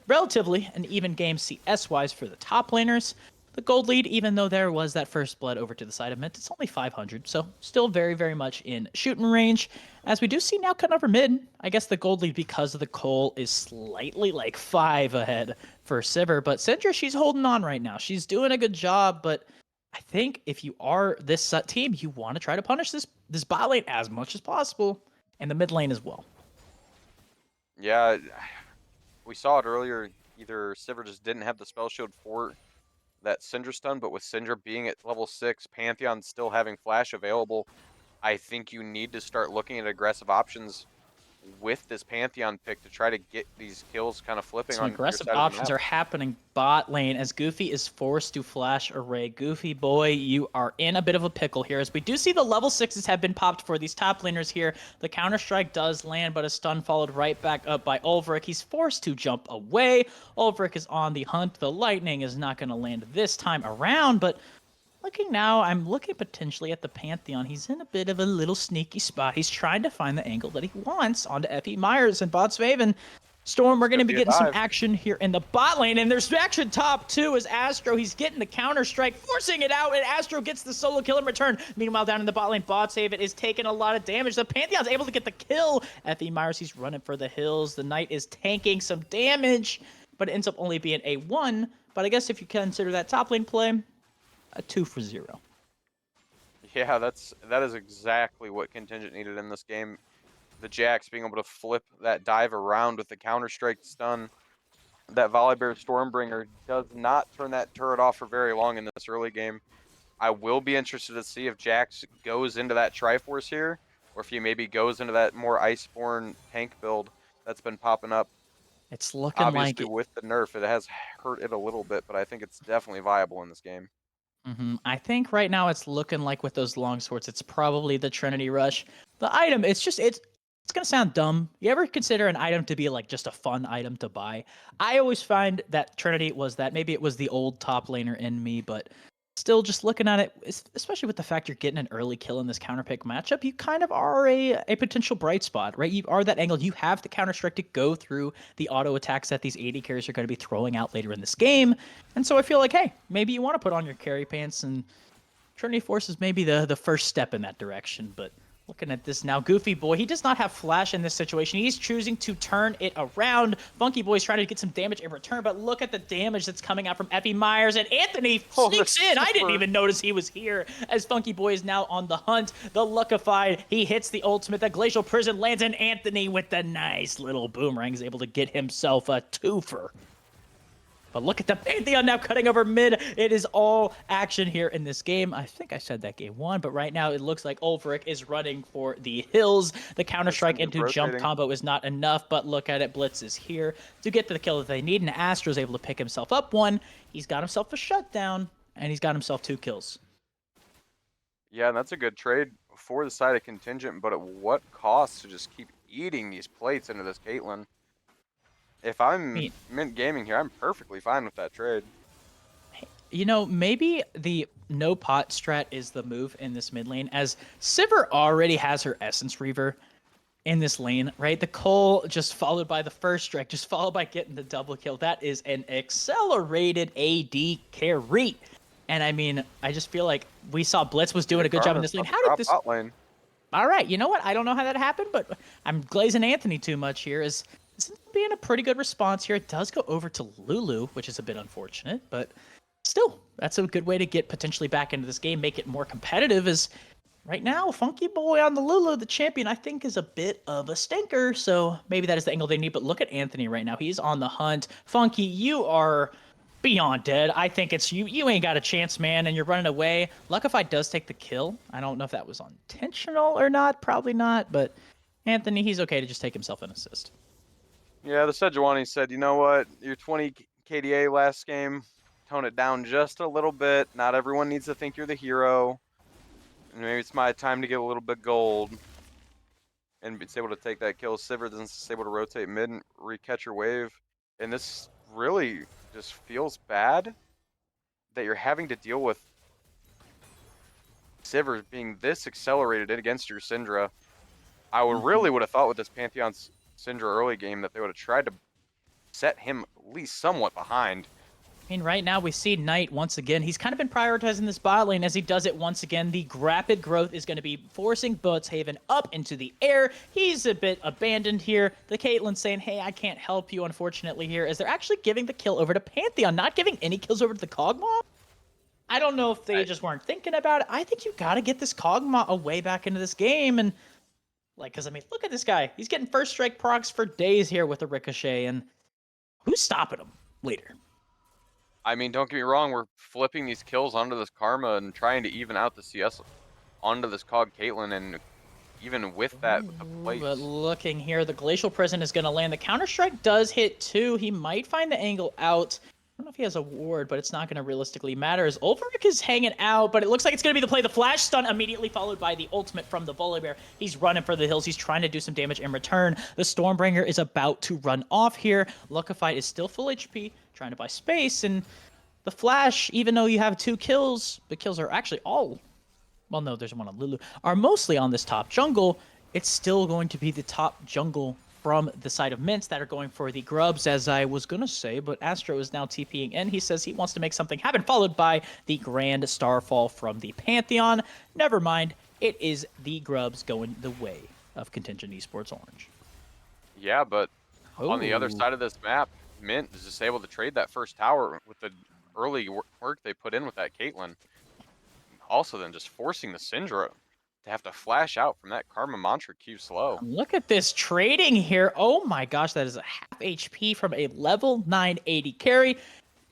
relatively an even game CS-wise for the top laners. The gold lead, even though there was that first blood over to the side of MYNT, it's only 500, so still very, very much in shooting range. As we do see now cutting over mid, I guess the gold lead because of the Cole is slightly like 5 ahead for Sivir, but Syndra, she's holding on right now. She's doing a good job, but I think if you are this team, you want to try to punish this bot lane as much as possible, and the mid lane as well. Yeah, we saw it earlier. Either Sivir just didn't have the spell shield for that Syndra stun, but with Syndra being at level 6, Pantheon still having flash available, I think you need to start looking at aggressive options with this Pantheon pick to try to get these kills kind of flipping Some on your aggressive side of the options map. are happening bot lane as Goofy is forced to flash array. Goofy boy, you are in a bit of a pickle here as we do see the level 6s have been popped for these top laners here. The counter-strike does land, but a stun followed right back up by Ulvrich. He's forced to jump away. Ulvrich is on the hunt. The lightning is not going to land this time around, but looking now, I'm looking potentially at the Pantheon. He's in a bit of a little sneaky spot. He's trying to find the angle that he wants onto Effie Myers and Botsvaven. Storm, we're going to be getting some action here in the bot lane, and there's action top too as Astro, he's getting the counter-strike, forcing it out, and Astro gets the solo kill in return. Meanwhile, down in the bot lane, Botsvaven is taking a lot of damage. The Pantheon's able to get the kill. Effie Myers, he's running for the hills. The Knight is tanking some damage, but it ends up only being a 1. But I guess if you consider that top lane play, a 2 for 0. Yeah, that is exactly what Contingent needed in this game. The Jax being able to flip that dive around with the counter-strike stun. That Volibear Stormbringer does not turn that turret off for very long in this early game. I will be interested to see if Jax goes into that Triforce here, or if he maybe goes into that more Iceborne tank build that's been popping up. It's looking Obviously, like with the nerf, it has hurt it a little bit, but I think it's definitely viable in this game. I think right now it's looking like with those long swords, it's probably the Trinity Rush. The item, it's gonna sound dumb. You ever consider an item to be like just a fun item to buy? I always find that Trinity was that. Maybe it was the old top laner in me, but still just looking at it, especially with the fact you're getting an early kill in this counterpick matchup, you kind of are a potential bright spot, right? You are that angle. You have the counter-strike to go through the auto attacks that these AD carries are going to be throwing out later in this game. And so I feel like, hey, maybe you want to put on your carry pants, and Trinity Force is maybe the first step in that direction, but looking at this now, Goofy Boy, he does not have flash in this situation. He's choosing to turn it around. Funky Boy's trying to get some damage in return, but look at the damage that's coming out from Effie Myers, and Anthony sneaks in. I didn't even notice he was here as Funky Boy is now on the hunt. The Luckified, he hits the ultimate. The Glacial Prison lands, and Anthony with the nice little boomerang is able to get himself a twofer. But look at the Pantheon now cutting over mid. It is all action here in this game. I think I said that game 1, but right now it looks like Ulvrich is running for the hills. The counter-strike into jump combo is not enough, but look at it. Blitz is here to get to the kill that they need, and Astro's able to pick himself up 1. He's got himself a shutdown, and he's got himself 2 kills. Yeah, and that's a good trade for the side of Contingent, but at what cost to just keep eating these plates into this Caitlyn? If I'm Mint Gaming here, I'm perfectly fine with that trade. You know, maybe the no pot strat is the move in this mid lane, as Sivir already has her Essence Reaver in this lane, right? The Cole just followed by the first strike, just followed by getting the double kill. That is an accelerated AD carry. And I mean, I just feel like we saw Blitz was doing a good job in this lane. How did this... Lane. All right, you know what? I don't know how that happened, but I'm glazing Anthony too much here. This is being a pretty good response here. It does go over to Lulu, which is a bit unfortunate, but still, that's a good way to get potentially back into this game, make it more competitive. As right now, Funky Boy on the Lulu, the champion, I think is a bit of a stinker, so maybe that is the angle they need. But look at Anthony right now. He's on the hunt. Funky, you are beyond dead. I think it's you. You ain't got a chance, man, and you're running away. Luckified does take the kill. I don't know if that was intentional or not. Probably not, but Anthony, he's okay to just take himself an assist. Yeah, the Sejuani said, you know what, your 20 KDA last game, tone it down just a little bit. Not everyone needs to think you're the hero. And maybe it's my time to get a little bit gold. And it's able to take that kill. Sivir is able to rotate mid and recatch your wave. And this really just feels bad that you're having to deal with Sivir being this accelerated against your Syndra. I really would have thought with this Pantheon's Syndra early game that they would have tried to set him at least somewhat behind. I mean, right now we see Knight once again. He's kind of been prioritizing this bot lane as he does it once again. The rapid growth is going to be forcing Botshaven up into the air. He's a bit abandoned here. The Caitlyn saying, hey, I can't help you, unfortunately, here, as they're actually giving the kill over to Pantheon, not giving any kills over to the Kog'Maw. I don't know if they just weren't thinking about it. I think you got to get this Kog'Maw away back into this game. And like, because I mean, look at this guy. He's getting first strike procs for days here with a Ricochet, and who's stopping him later? I mean, don't get me wrong, we're flipping these kills onto this Karma and trying to even out the CS onto this Cog Caitlyn, and even with that, with the Ooh, plates. but looking here, the Glacial Prison is going to land. The Counter-Strike does hit 2. He might find the angle out. I don't know if he has a ward, but it's not going to realistically matter as Ulfric is hanging out, but it looks like it's going to be the play. The flash stun immediately followed by the ultimate from the Volibear. He's running for the hills. He's trying to do some damage in return. The Stormbringer is about to run off here. Luckified is still full HP, trying to buy space, and the flash, even though you have 2 kills, the kills are actually all, well, no, there's one on Lulu, are mostly on this top jungle. It's still going to be the top jungle from the side of MYNT that are going for the grubs, as I was going to say, but Astro is now TPing in. He says he wants to make something happen, followed by the Grand Starfall from the Pantheon. Never mind, it is the grubs going the way of Contingent Esports Orange. Yeah, but on the other Ooh. side of this map, MYNT is just able to trade that first tower with the early work they put in with that Caitlyn. Also then just forcing the Syndra to have to flash out from that Karma Mantra Q slow. Look at this trading here. Oh my gosh, that is a half HP from a level 980 carry.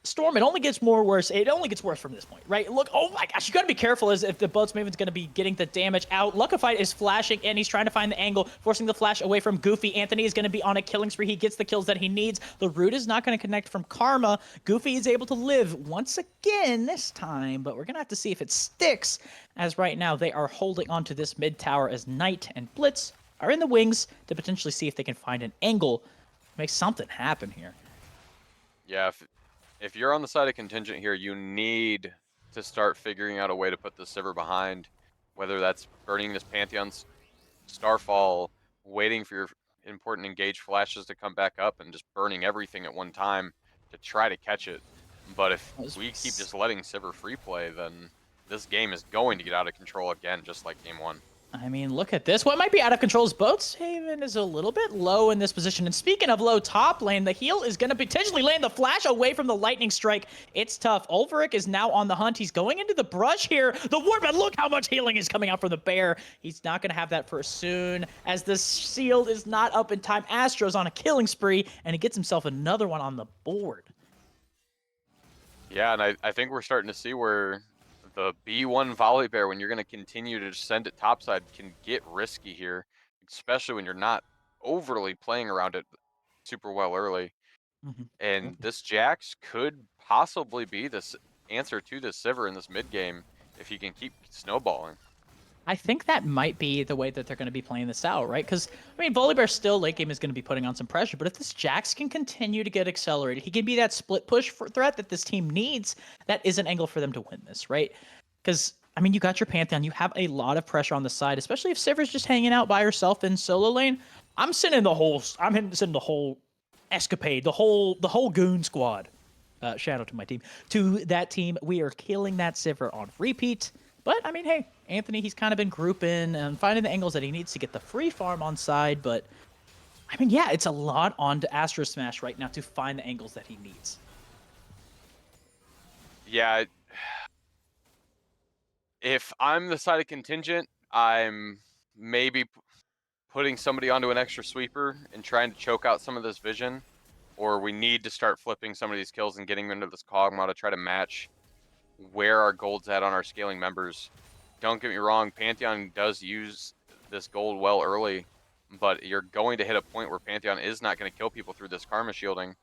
Storm, it only gets worse. It only gets worse from this point, right? Look, oh my gosh, you gotta be careful as if the Boats Maven's gonna be getting the damage out. Luckified is flashing in. He's trying to find the angle, forcing the flash away from Goofy. Anthony is gonna be on a killing spree. He gets the kills that he needs. The root is not gonna connect from Karma. Goofy is able to live once again this time, but we're gonna have to see if it sticks, as right now they are holding onto this mid tower as Knight and Blitz are in the wings to potentially see if they can find an angle, make something happen here. Yeah, if you're on the side of Contingent here, you need to start figuring out a way to put the Sivir behind, whether that's burning this Pantheon's Starfall, waiting for your important engage flashes to come back up, and just burning everything at one time to try to catch it. But if we keep just letting Sivir free play, then this game is going to get out of control again, just like game 1. I mean, look at this. What might be out of control is Boatshaven is a little bit low in this position. And speaking of low top lane, the heal is going to potentially land the flash away from the lightning strike. It's tough. Ulfric is now on the hunt. He's going into the brush here. The ward, but look how much healing is coming out from the bear. He's not going to have that for soon, as the shield is not up in time. Astro's on a killing spree, and he gets himself another one on the board. Yeah, and I think we're starting to see where the B1 Volibear, when you're going to continue to send it topside, can get risky here, especially when you're not overly playing around it super well early. And this Jax could possibly be this answer to this Sivir in this mid game if he can keep snowballing. I think that might be the way that they're going to be playing this out, right? Because, I mean, Volibear still late game is going to be putting on some pressure, but if this Jax can continue to get accelerated, he can be that split push threat that this team needs. That is an angle for them to win this, right? Because, I mean, you got your Pantheon, you have a lot of pressure on the side, especially if Sivir's just hanging out by herself in solo lane. I'm sending the whole escapade, the whole goon squad. Shout out to my team. To that team, we are killing that Sivir on repeat. But, I mean, hey, Anthony, he's kind of been grouping and finding the angles that he needs to get the free farm on side. But, I mean, yeah, it's a lot on to Astro Smash right now to find the angles that he needs. Yeah. If I'm the side of Contingent, I'm maybe putting somebody onto an extra sweeper and trying to choke out some of this vision. Or we need to start flipping some of these kills and getting them into this Kog'Maw to try to match where our gold's at on our scaling members. Don't get me wrong, Pantheon does use this gold well early, but you're going to hit a point where Pantheon is not going to kill people through this Karma shielding,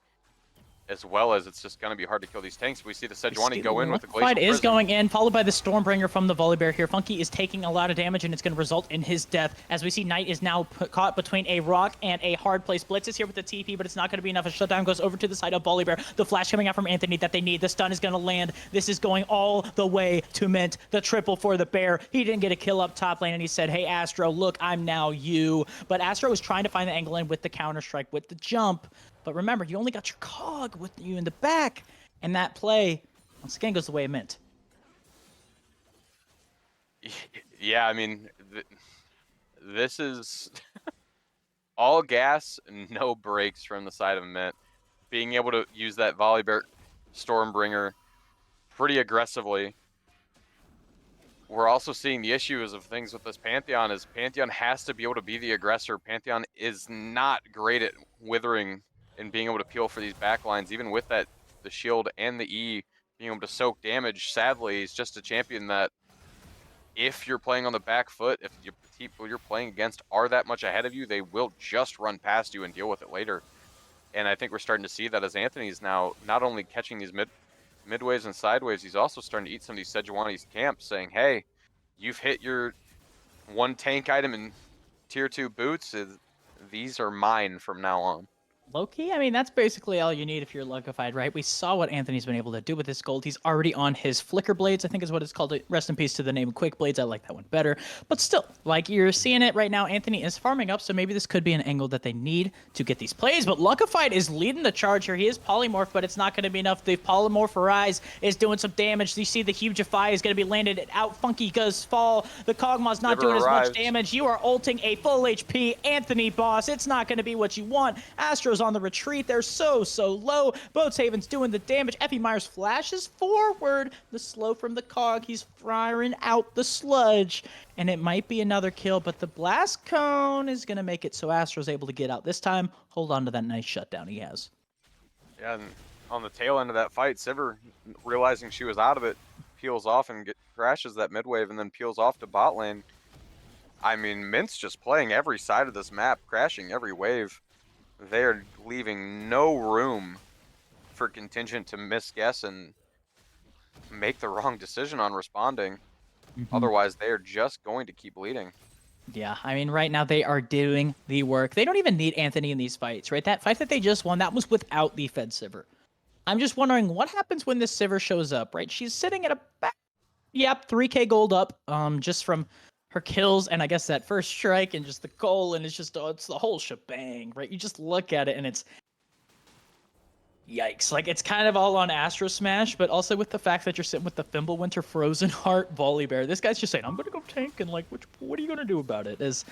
as well as it's just going to be hard to kill these tanks. We see the Sejuani go in with the Glacial Fight is Prison. going in, followed by the Stormbringer from the Volibear here. Funky is taking a lot of damage, and it's going to result in his death. As we see, Knight is now caught between a rock and a hard place. Blitz is here with the TP, but it's not going to be enough. A shutdown goes over to the side of Volibear. The flash coming out from Anthony that they need. The stun is going to land. This is going all the way to MYNT. The triple for the bear. He didn't get a kill up top lane, and he said, hey, Astro, look, I'm now you. But Astro is trying to find the angle in with the counter-strike, with the jump. But remember, you only got your cog with you in the back. And that play, once again, goes the way of MYNT. Yeah, I mean, this is all gas, no brakes from the side of MYNT. Being able to use that Volibear Stormbringer pretty aggressively. We're also seeing the issues of things with this Pantheon is Pantheon has to be able to be the aggressor. Pantheon is not great at withering and being able to peel for these backlines, even with that the shield and the E being able to soak damage. Sadly, he's just a champion that if you're playing on the back foot, if your people you're playing against are that much ahead of you, they will just run past you and deal with it later. And I think we're starting to see that as Anthony's now not only catching these midways and sideways, he's also starting to eat some of these Sejuani's camps, saying, hey, you've hit your one tank item in tier 2 boots. These are mine from now on. Low-key, I mean, that's basically all you need if you're Lugified, right? We saw what Anthony's been able to do with his gold. He's already on his Flicker Blades, I think is what it's called. Rest in peace to the name Quick Blades. I like that one better. But still, like, you're seeing it right now. Anthony is farming up, so maybe this could be an angle that they need to get these plays. But Lugified is leading the charge here. He is Polymorph, but it's not going to be enough. The Polymorph is doing some damage. You see the Hugify is going to be landed out. Funky does fall. The Kog'Maw's not doing as much damage. You are ulting a full HP Anthony boss. It's not going to be what you want. Astro's on the retreat. They're so low. Boatshaven's doing the damage. Effie Myers flashes forward. The slow from the Cog. He's firing out the sludge. And it might be another kill, but the blast cone is going to make it so Astro's able to get out this time. Hold on to that nice shutdown he has. Yeah, and on the tail end of that fight, Sivir, realizing she was out of it, peels off and crashes that mid wave and then peels off to bot lane. I mean, MYNT's just playing every side of this map, crashing every wave. They are leaving no room for Contingent to misguess and make the wrong decision on responding. Otherwise, they are just going to keep bleeding. Yeah, I mean, right now they are doing the work. They don't even need Anthony in these fights, right? That fight that they just won, that was without the Fed Sivir. I'm just wondering what happens when this Sivir shows up, right? She's sitting at about, 3k gold up, just from her kills and I guess that first strike and just the goal, and it's just, it's the whole shebang, right? You just look at it and it's yikes. Like, it's kind of all on Astro Smash, but also with the fact that you're sitting with the Fimbulwinter Frozen Heart Volley Bear. This guy's just saying, I'm gonna go tank, and like, what are you gonna do about it? As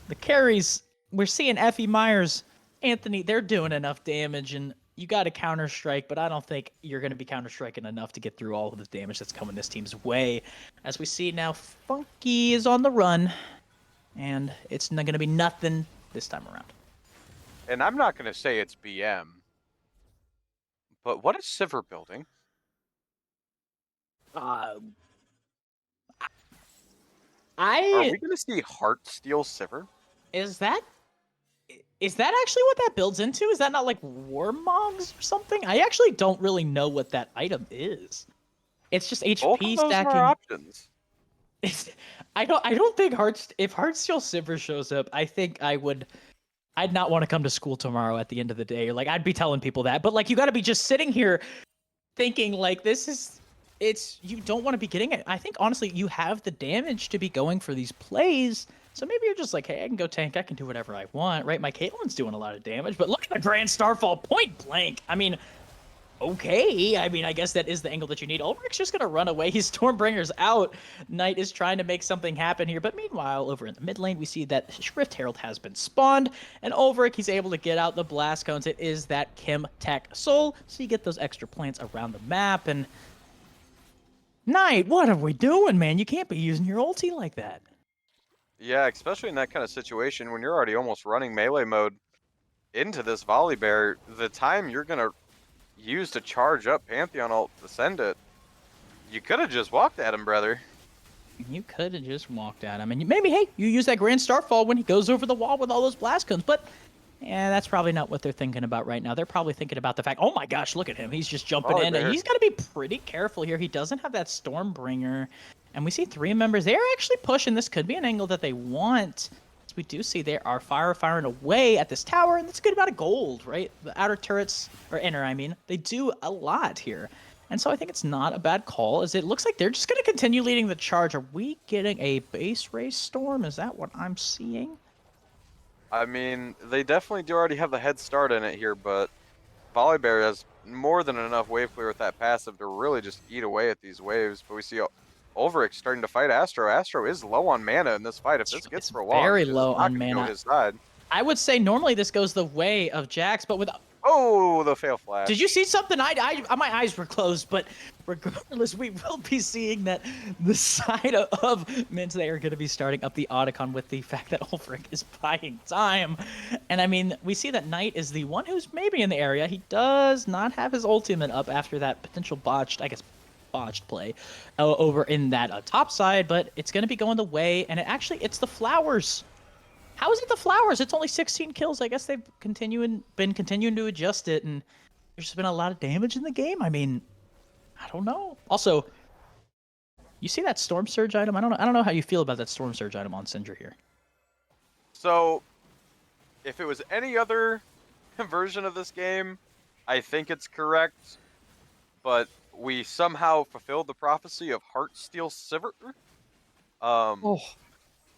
the carries, we're seeing Effie Myers, Anthony, they're doing enough damage, and you got to counter-strike, but I don't think you're going to be counter-striking enough to get through all of the damage that's coming this team's way. As we see now, Funky is on the run, and it's going to be nothing this time around. And I'm not going to say it's BM, but what is Sivir building? Are we going to see Heartsteel Sivir? Is that actually what that builds into? Is that not like Warmogs or something? I actually don't really know what that item is. It's just HP Both of those stacking. are options. I don't think if Heartsteel Sivir shows up, I think I'd not want to come to school tomorrow at the end of the day. Like, I'd be telling people that. But like, you got to be just sitting here thinking like, you don't want to be getting it. I think honestly, you have the damage to be going for these plays. So maybe you're just like, hey, I can go tank. I can do whatever I want, right? My Caitlyn's doing a lot of damage, but look at the Grand Starfall point blank. I mean, okay. I mean, I guess that is the angle that you need. Ulrich's just going to run away. He's Stormbringer's out. Knight is trying to make something happen here. But meanwhile, over in the mid lane, we see that Rift Herald has been spawned. And Ulrich, he's able to get out the blast cones. It is that Kim Tech Soul. So you get those extra plants around the map. And Knight, what are we doing, man? You can't be using your ulti like that. Yeah, especially in that kind of situation when you're already almost running melee mode into this volley bear, the time you're going to use to charge up Pantheon ult to send it, you could have just walked at him, brother. You could have just walked at him. And maybe, hey, you use that Grand Starfall when he goes over the wall with all those blast cones. But yeah, that's probably not what they're thinking about right now. They're probably thinking about the fact, oh my gosh, look at him. He's just jumping in. And he's got to be pretty careful here. He doesn't have that Stormbringer. And we see 3 members. They're actually pushing. This could be an angle that they want. As we do see, they are firing away at this tower, and that's a good amount of gold, right? The outer turrets, or inner, I mean, they do a lot here. And so I think it's not a bad call, as it looks like they're just going to continue leading the charge. Are we getting a base race storm? Is that what I'm seeing? I mean, they definitely do already have the head start in it here, but Volibear has more than enough wave clear with that passive to really just eat away at these waves. But we see Ulrich starting to fight Astro. Astro is low on mana in this fight. If this gets prolonged, very low on mana. His side. I would say normally this goes the way of Jax, but with the fail flash. Did you see something? My eyes were closed, but regardless, we will be seeing that the side of MYNT, they are going to be starting up the Otacon with the fact that Ulfric is buying time. And I mean, we see that Knight is the one who's maybe in the area. He does not have his ultimate up after that potential botched, I guess, botched play over in that top side, but it's going to be going the way, and it's the flowers. How is it the flowers? It's only 16 kills. I guess they've been continuing to adjust it, and there's just been a lot of damage in the game. I mean, I don't know. Also, you see that Storm Surge item? I don't know how you feel about that Storm Surge item on Syndra here. So, if it was any other version of this game, I think it's correct. But we somehow fulfilled the prophecy of Heartsteel Sivert.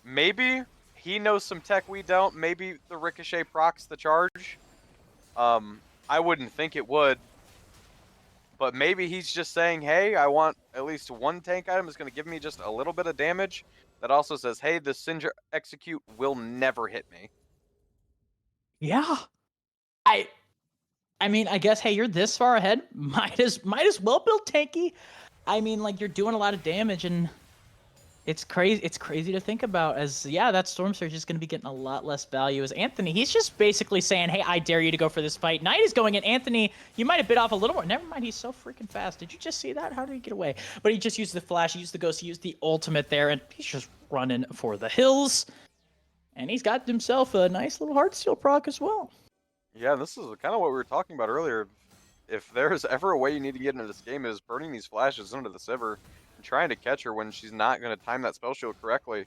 Maybe he knows some tech we don't. Maybe the Ricochet procs the charge. I wouldn't think it would. But maybe he's just saying, hey, I want at least one tank item that's going to give me just a little bit of damage. That also says, hey, the Syndra Execute will never hit me. Yeah. I mean, I guess, hey, you're this far ahead. Might as well build tanky. I mean, like, you're doing a lot of damage, and it's crazy. It's crazy to think about. As that Storm Surge is going to be getting a lot less value. As Anthony, he's just basically saying, "Hey, I dare you to go for this fight." Knight is going in. Anthony, you might have bit off a little more. Never mind, he's so freaking fast. Did you just see that? How did he get away? But he just used the flash, he used the ghost, he used the ultimate there, and he's just running for the hills. And he's got himself a nice little Heartsteel proc as well. Yeah, this is kind of what we were talking about earlier. If there's ever a way you need to get into this game, is burning these flashes into the Sivir and trying to catch her when she's not going to time that spell shield correctly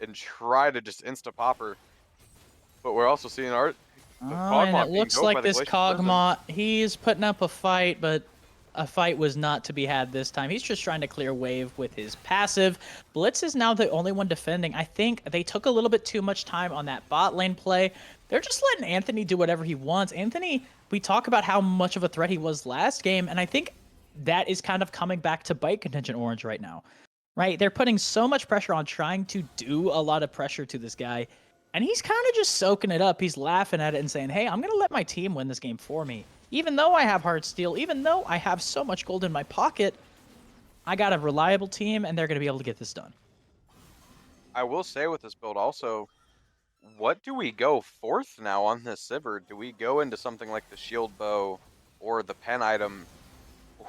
and try to just insta-pop her. But we're also seeing and it looks like this Kog'Maw, he's putting up a fight, but a fight was not to be had this time. He's just trying to clear wave with his passive. Blitz is now the only one defending. I think they took a little bit too much time on that bot lane play. They're just letting Anthony do whatever he wants. Anthony, we talk about how much of a threat he was last game, and I think that is kind of coming back to bite Contingent Orange right now. Right? They're putting so much pressure on trying to do a lot of pressure to this guy, and he's kind of just soaking it up. He's laughing at it and saying, hey, I'm going to let my team win this game for me. Even though I have Heartsteel, even though I have so much gold in my pocket, I got a reliable team, and they're going to be able to get this done. I will say with this build also, what do we go fourth now on this Sivir? Do we go into something like the Shield Bow or the Pen item,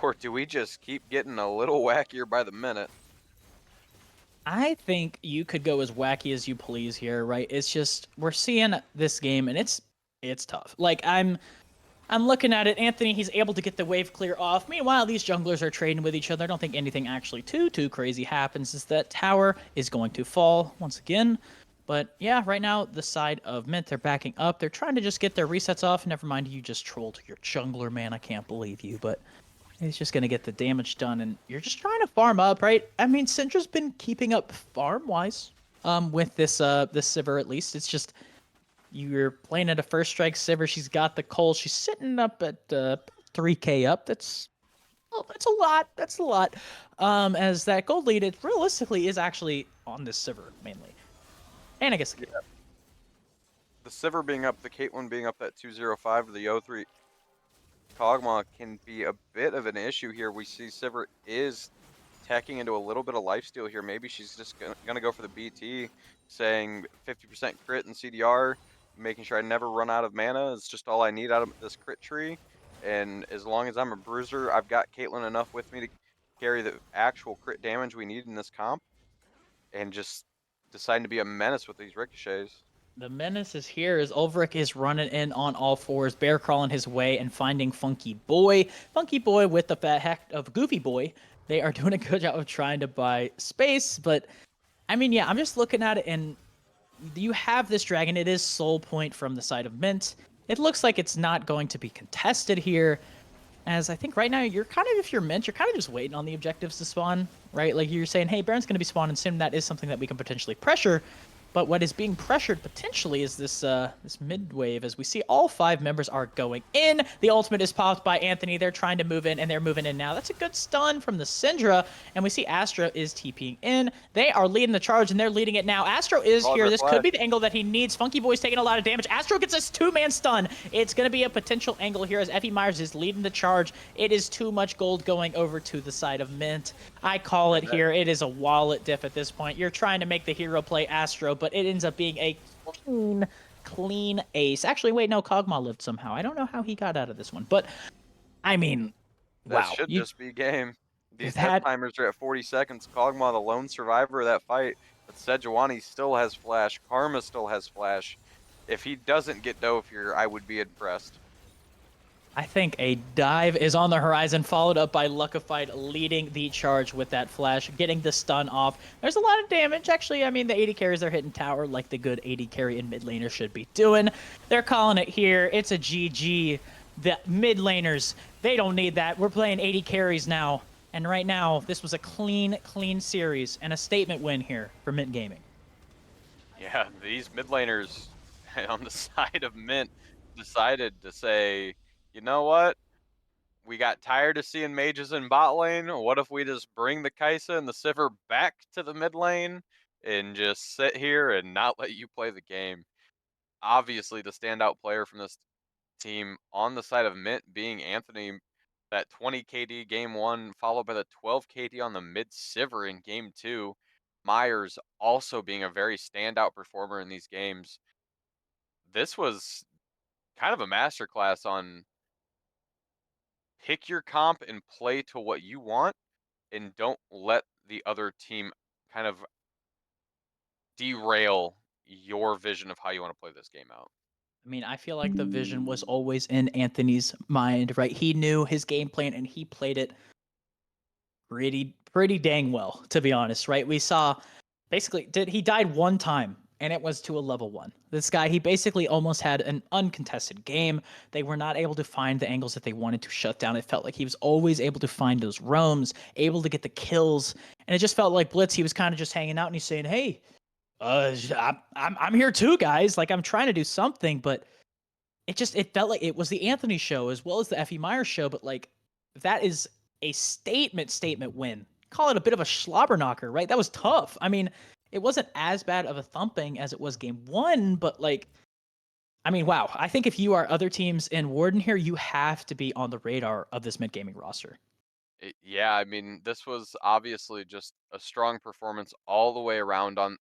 or do we just keep getting a little wackier by the minute? I think you could go as wacky as you please here, right? It's just, we're seeing this game, and it's tough. Like, I'm looking at it. Anthony, he's able to get the wave clear off. Meanwhile, these junglers are trading with each other. I don't think anything actually too crazy happens. Is that tower is going to fall once again. But yeah, right now, the side of MYNT, they're backing up. They're trying to just get their resets off. Never mind, you just trolled your jungler, man. I can't believe you. But he's just going to get the damage done. And you're just trying to farm up, right? I mean, Syndra's been keeping up farm-wise with this Sivir, at least. It's just, you're playing at a first strike Sivir. She's got the coal. She's sitting up at 3k up. That's a lot. That's a lot. As that gold lead, it realistically is actually on this Sivir, mainly. And I guess the Sivir being up, the Caitlyn being up at 205, the O3 Kog'Maw can be a bit of an issue here. We see Sivir is tacking into a little bit of lifesteal here. Maybe she's just gonna go for the BT, saying 50% crit and CDR, making sure I never run out of mana is just all I need out of this crit tree. And as long as I'm a bruiser, I've got Caitlyn enough with me to carry the actual crit damage we need in this comp. And just deciding to be a menace with these ricochets. The menace is here as Ulrich is running in on all fours, bear crawling his way and finding Funky Boy. Funky Boy with the fat heck of Goofy Boy. They are doing a good job of trying to buy space, but I mean, yeah, I'm just looking at it, and you have this dragon. It is soul point from the side of MYNT. It looks like it's not going to be contested here, as I think right now you're kind of, if you're MYNT, you're kind of just waiting on the objectives to spawn, right? Like you're saying, hey, Baron's going to be spawning soon. That is something that we can potentially pressure. But what is being pressured potentially is this this mid wave, as we see all 5 members are going in. The ultimate is popped by Anthony. They're trying to move in, and they're moving in now. That's a good stun from the Syndra, and we see Astro is TPing in. They are leading the charge, and they're leading it now. Astro is here. This could be the angle that he needs. Funky Boy's taking a lot of damage. Astro gets this 2-man stun. It's going to be a potential angle here as Effie Myers is leading the charge. It is too much gold going over to the side of MYNT. I call it here. It is a wallet diff at this point. You're trying to make the hero play Astro, but it ends up being a clean ace. Actually, wait, no, Kog'Maw lived somehow. I don't know how he got out of this one, but I mean, That wow. should just be game. These death That timers are at 40 seconds. Kog'Maw, the lone survivor of that fight, but Sejuani still has flash. Karma still has flash. If he doesn't get dove here, I would be impressed. I think a dive is on the horizon, followed up by Luckified leading the charge with that flash, getting the stun off. There's a lot of damage. Actually, I mean, the AD carries are hitting tower like the good AD carry and mid laner should be doing. They're calling it here. It's a GG. The mid laners, they don't need that. We're playing AD carries now. And right now, this was a clean series and a statement win here for MYNT Gaming. Yeah, these mid laners on the side of MYNT decided to say, you know what? We got tired of seeing mages in bot lane. What if we just bring the Kaisa and the Sivir back to the mid lane and just sit here and not let you play the game? Obviously, the standout player from this team on the side of MYNT being Anthony, that 20 KD game 1, followed by the 12 KD on the mid Sivir in game 2. Myers also being a very standout performer in these games. This was kind of a masterclass on pick your comp and play to what you want, and don't let the other team kind of derail your vision of how you want to play this game out. I mean, I feel like the vision was always in Anthony's mind, right? He knew his game plan and he played it pretty dang well, to be honest, right? We saw basically he died one time and it was to a level 1. This guy, he basically almost had an uncontested game. They were not able to find the angles that they wanted to shut down. It felt like he was always able to find those roams, able to get the kills, and it just felt like Blitz, he was kind of just hanging out and he's saying, "Hey, I'm here too, guys. Like I'm trying to do something," but it felt like it was the Anthony show as well as the Effie Myers show, but like that is a statement win. Call it a bit of a slobber knocker, right? That was tough. I mean, it wasn't as bad of a thumping as it was game 1, but like, I mean, wow. I think if you are other teams in Warden here, you have to be on the radar of this mid gaming roster. Yeah, I mean, this was obviously just a strong performance all the way around on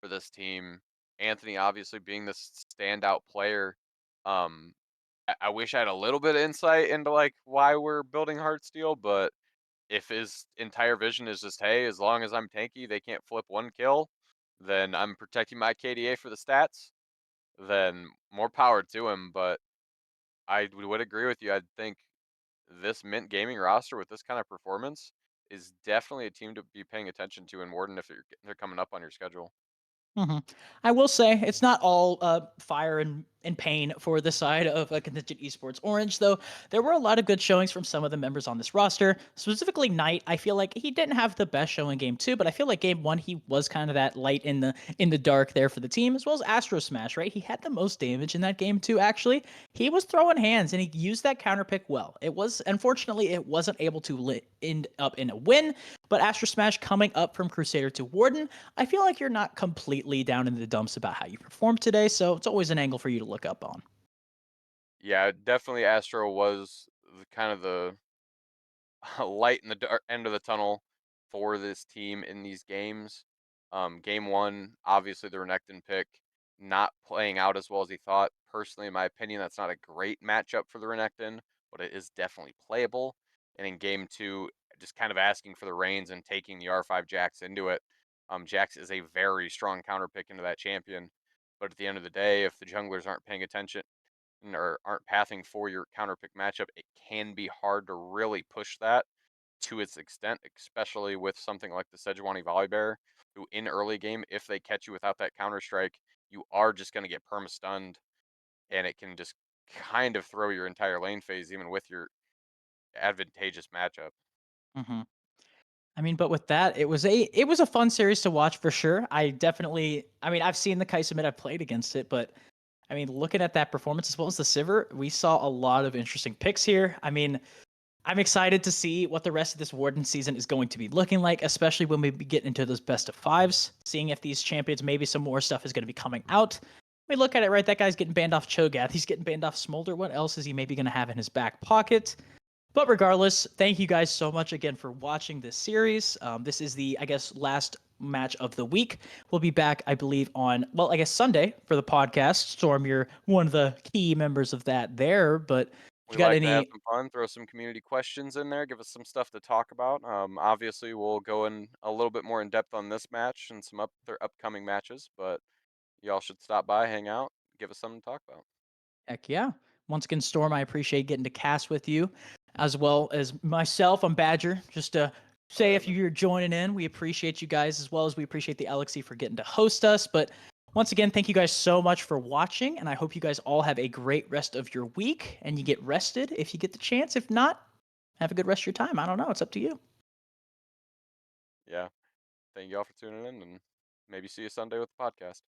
for this team. Anthony obviously being this standout player. Um, I wish I had a little bit of insight into like why we're building Heartsteel, but if his entire vision is just, hey, as long as I'm tanky, they can't flip one kill, then I'm protecting my KDA for the stats, then more power to him. But I would agree with you. I think this MYNT gaming roster with this kind of performance is definitely a team to be paying attention to in Warden if they're coming up on your schedule. I will say it's not all fire and pain for the side of Contingent Esports Orange, though. There were a lot of good showings from some of the members on this roster. Specifically, Knight. I feel like he didn't have the best show in game 2, but I feel like game 1 he was kind of that light in the dark there for the team, as well as Astro Smash. Right, he had the most damage in that game 2. Actually, he was throwing hands and he used that counter pick well. It was unfortunately it wasn't able to end up in a win, but Astro Smash coming up from Crusader to Warden, I feel like you're not completely down in the dumps about how you performed today, so it's always an angle for you to look up on. Yeah, definitely Astro was kind of the light in the end of the tunnel for this team in these games. Game 1, obviously the Renekton pick not playing out as well as he thought. Personally, in my opinion, that's not a great matchup for the Renekton, but it is definitely playable. And in game 2, just kind of asking for the reins and taking the R5 Jax into it. Jax is a very strong counter pick into that champion. But at the end of the day, if the junglers aren't paying attention or aren't pathing for your counter pick matchup, it can be hard to really push that to its extent, especially with something like the Sejuani Volibear, who in early game, if they catch you without that counter strike, you are just going to get perma stunned, and it can just kind of throw your entire lane phase, even with your advantageous matchup. Mm-hmm. I mean, but with that, it was a fun series to watch for sure. I mean, I've seen the Kai'Sa mid, I've played against it, but I mean, looking at that performance as well as the Sivir, we saw a lot of interesting picks here. I mean, I'm excited to see what the rest of this Warden season is going to be looking like, especially when we get into those best of 5s, seeing if these champions, maybe some more stuff is going to be coming out. We look at it, right? That guy's getting banned off Cho'Gath. He's getting banned off Smolder. What else is he maybe going to have in his back pocket? But regardless, thank you guys so much again for watching this series. This is the, I guess, last match of the week. We'll be back, I believe, on, well, I guess Sunday for the podcast. Storm, you're one of the key members of that there. But We got like to have any? some fun, throw some community questions in there, give us some stuff to talk about. Obviously, we'll go in a little bit more in depth on this match and some other upcoming matches, but y'all should stop by, hang out, give us something to talk about. Heck yeah. Once again, Storm, I appreciate getting to cast with you, as well as myself. I'm Badger. Just to say, if you're joining in, we appreciate you guys, as well as we appreciate the LXC for getting to host us. But once again, thank you guys so much for watching, and I hope you guys all have a great rest of your week, and you get rested if you get the chance. If not, have a good rest of your time. I don't know. It's up to you. Yeah. Thank y'all for tuning in, and maybe see you Sunday with the podcast.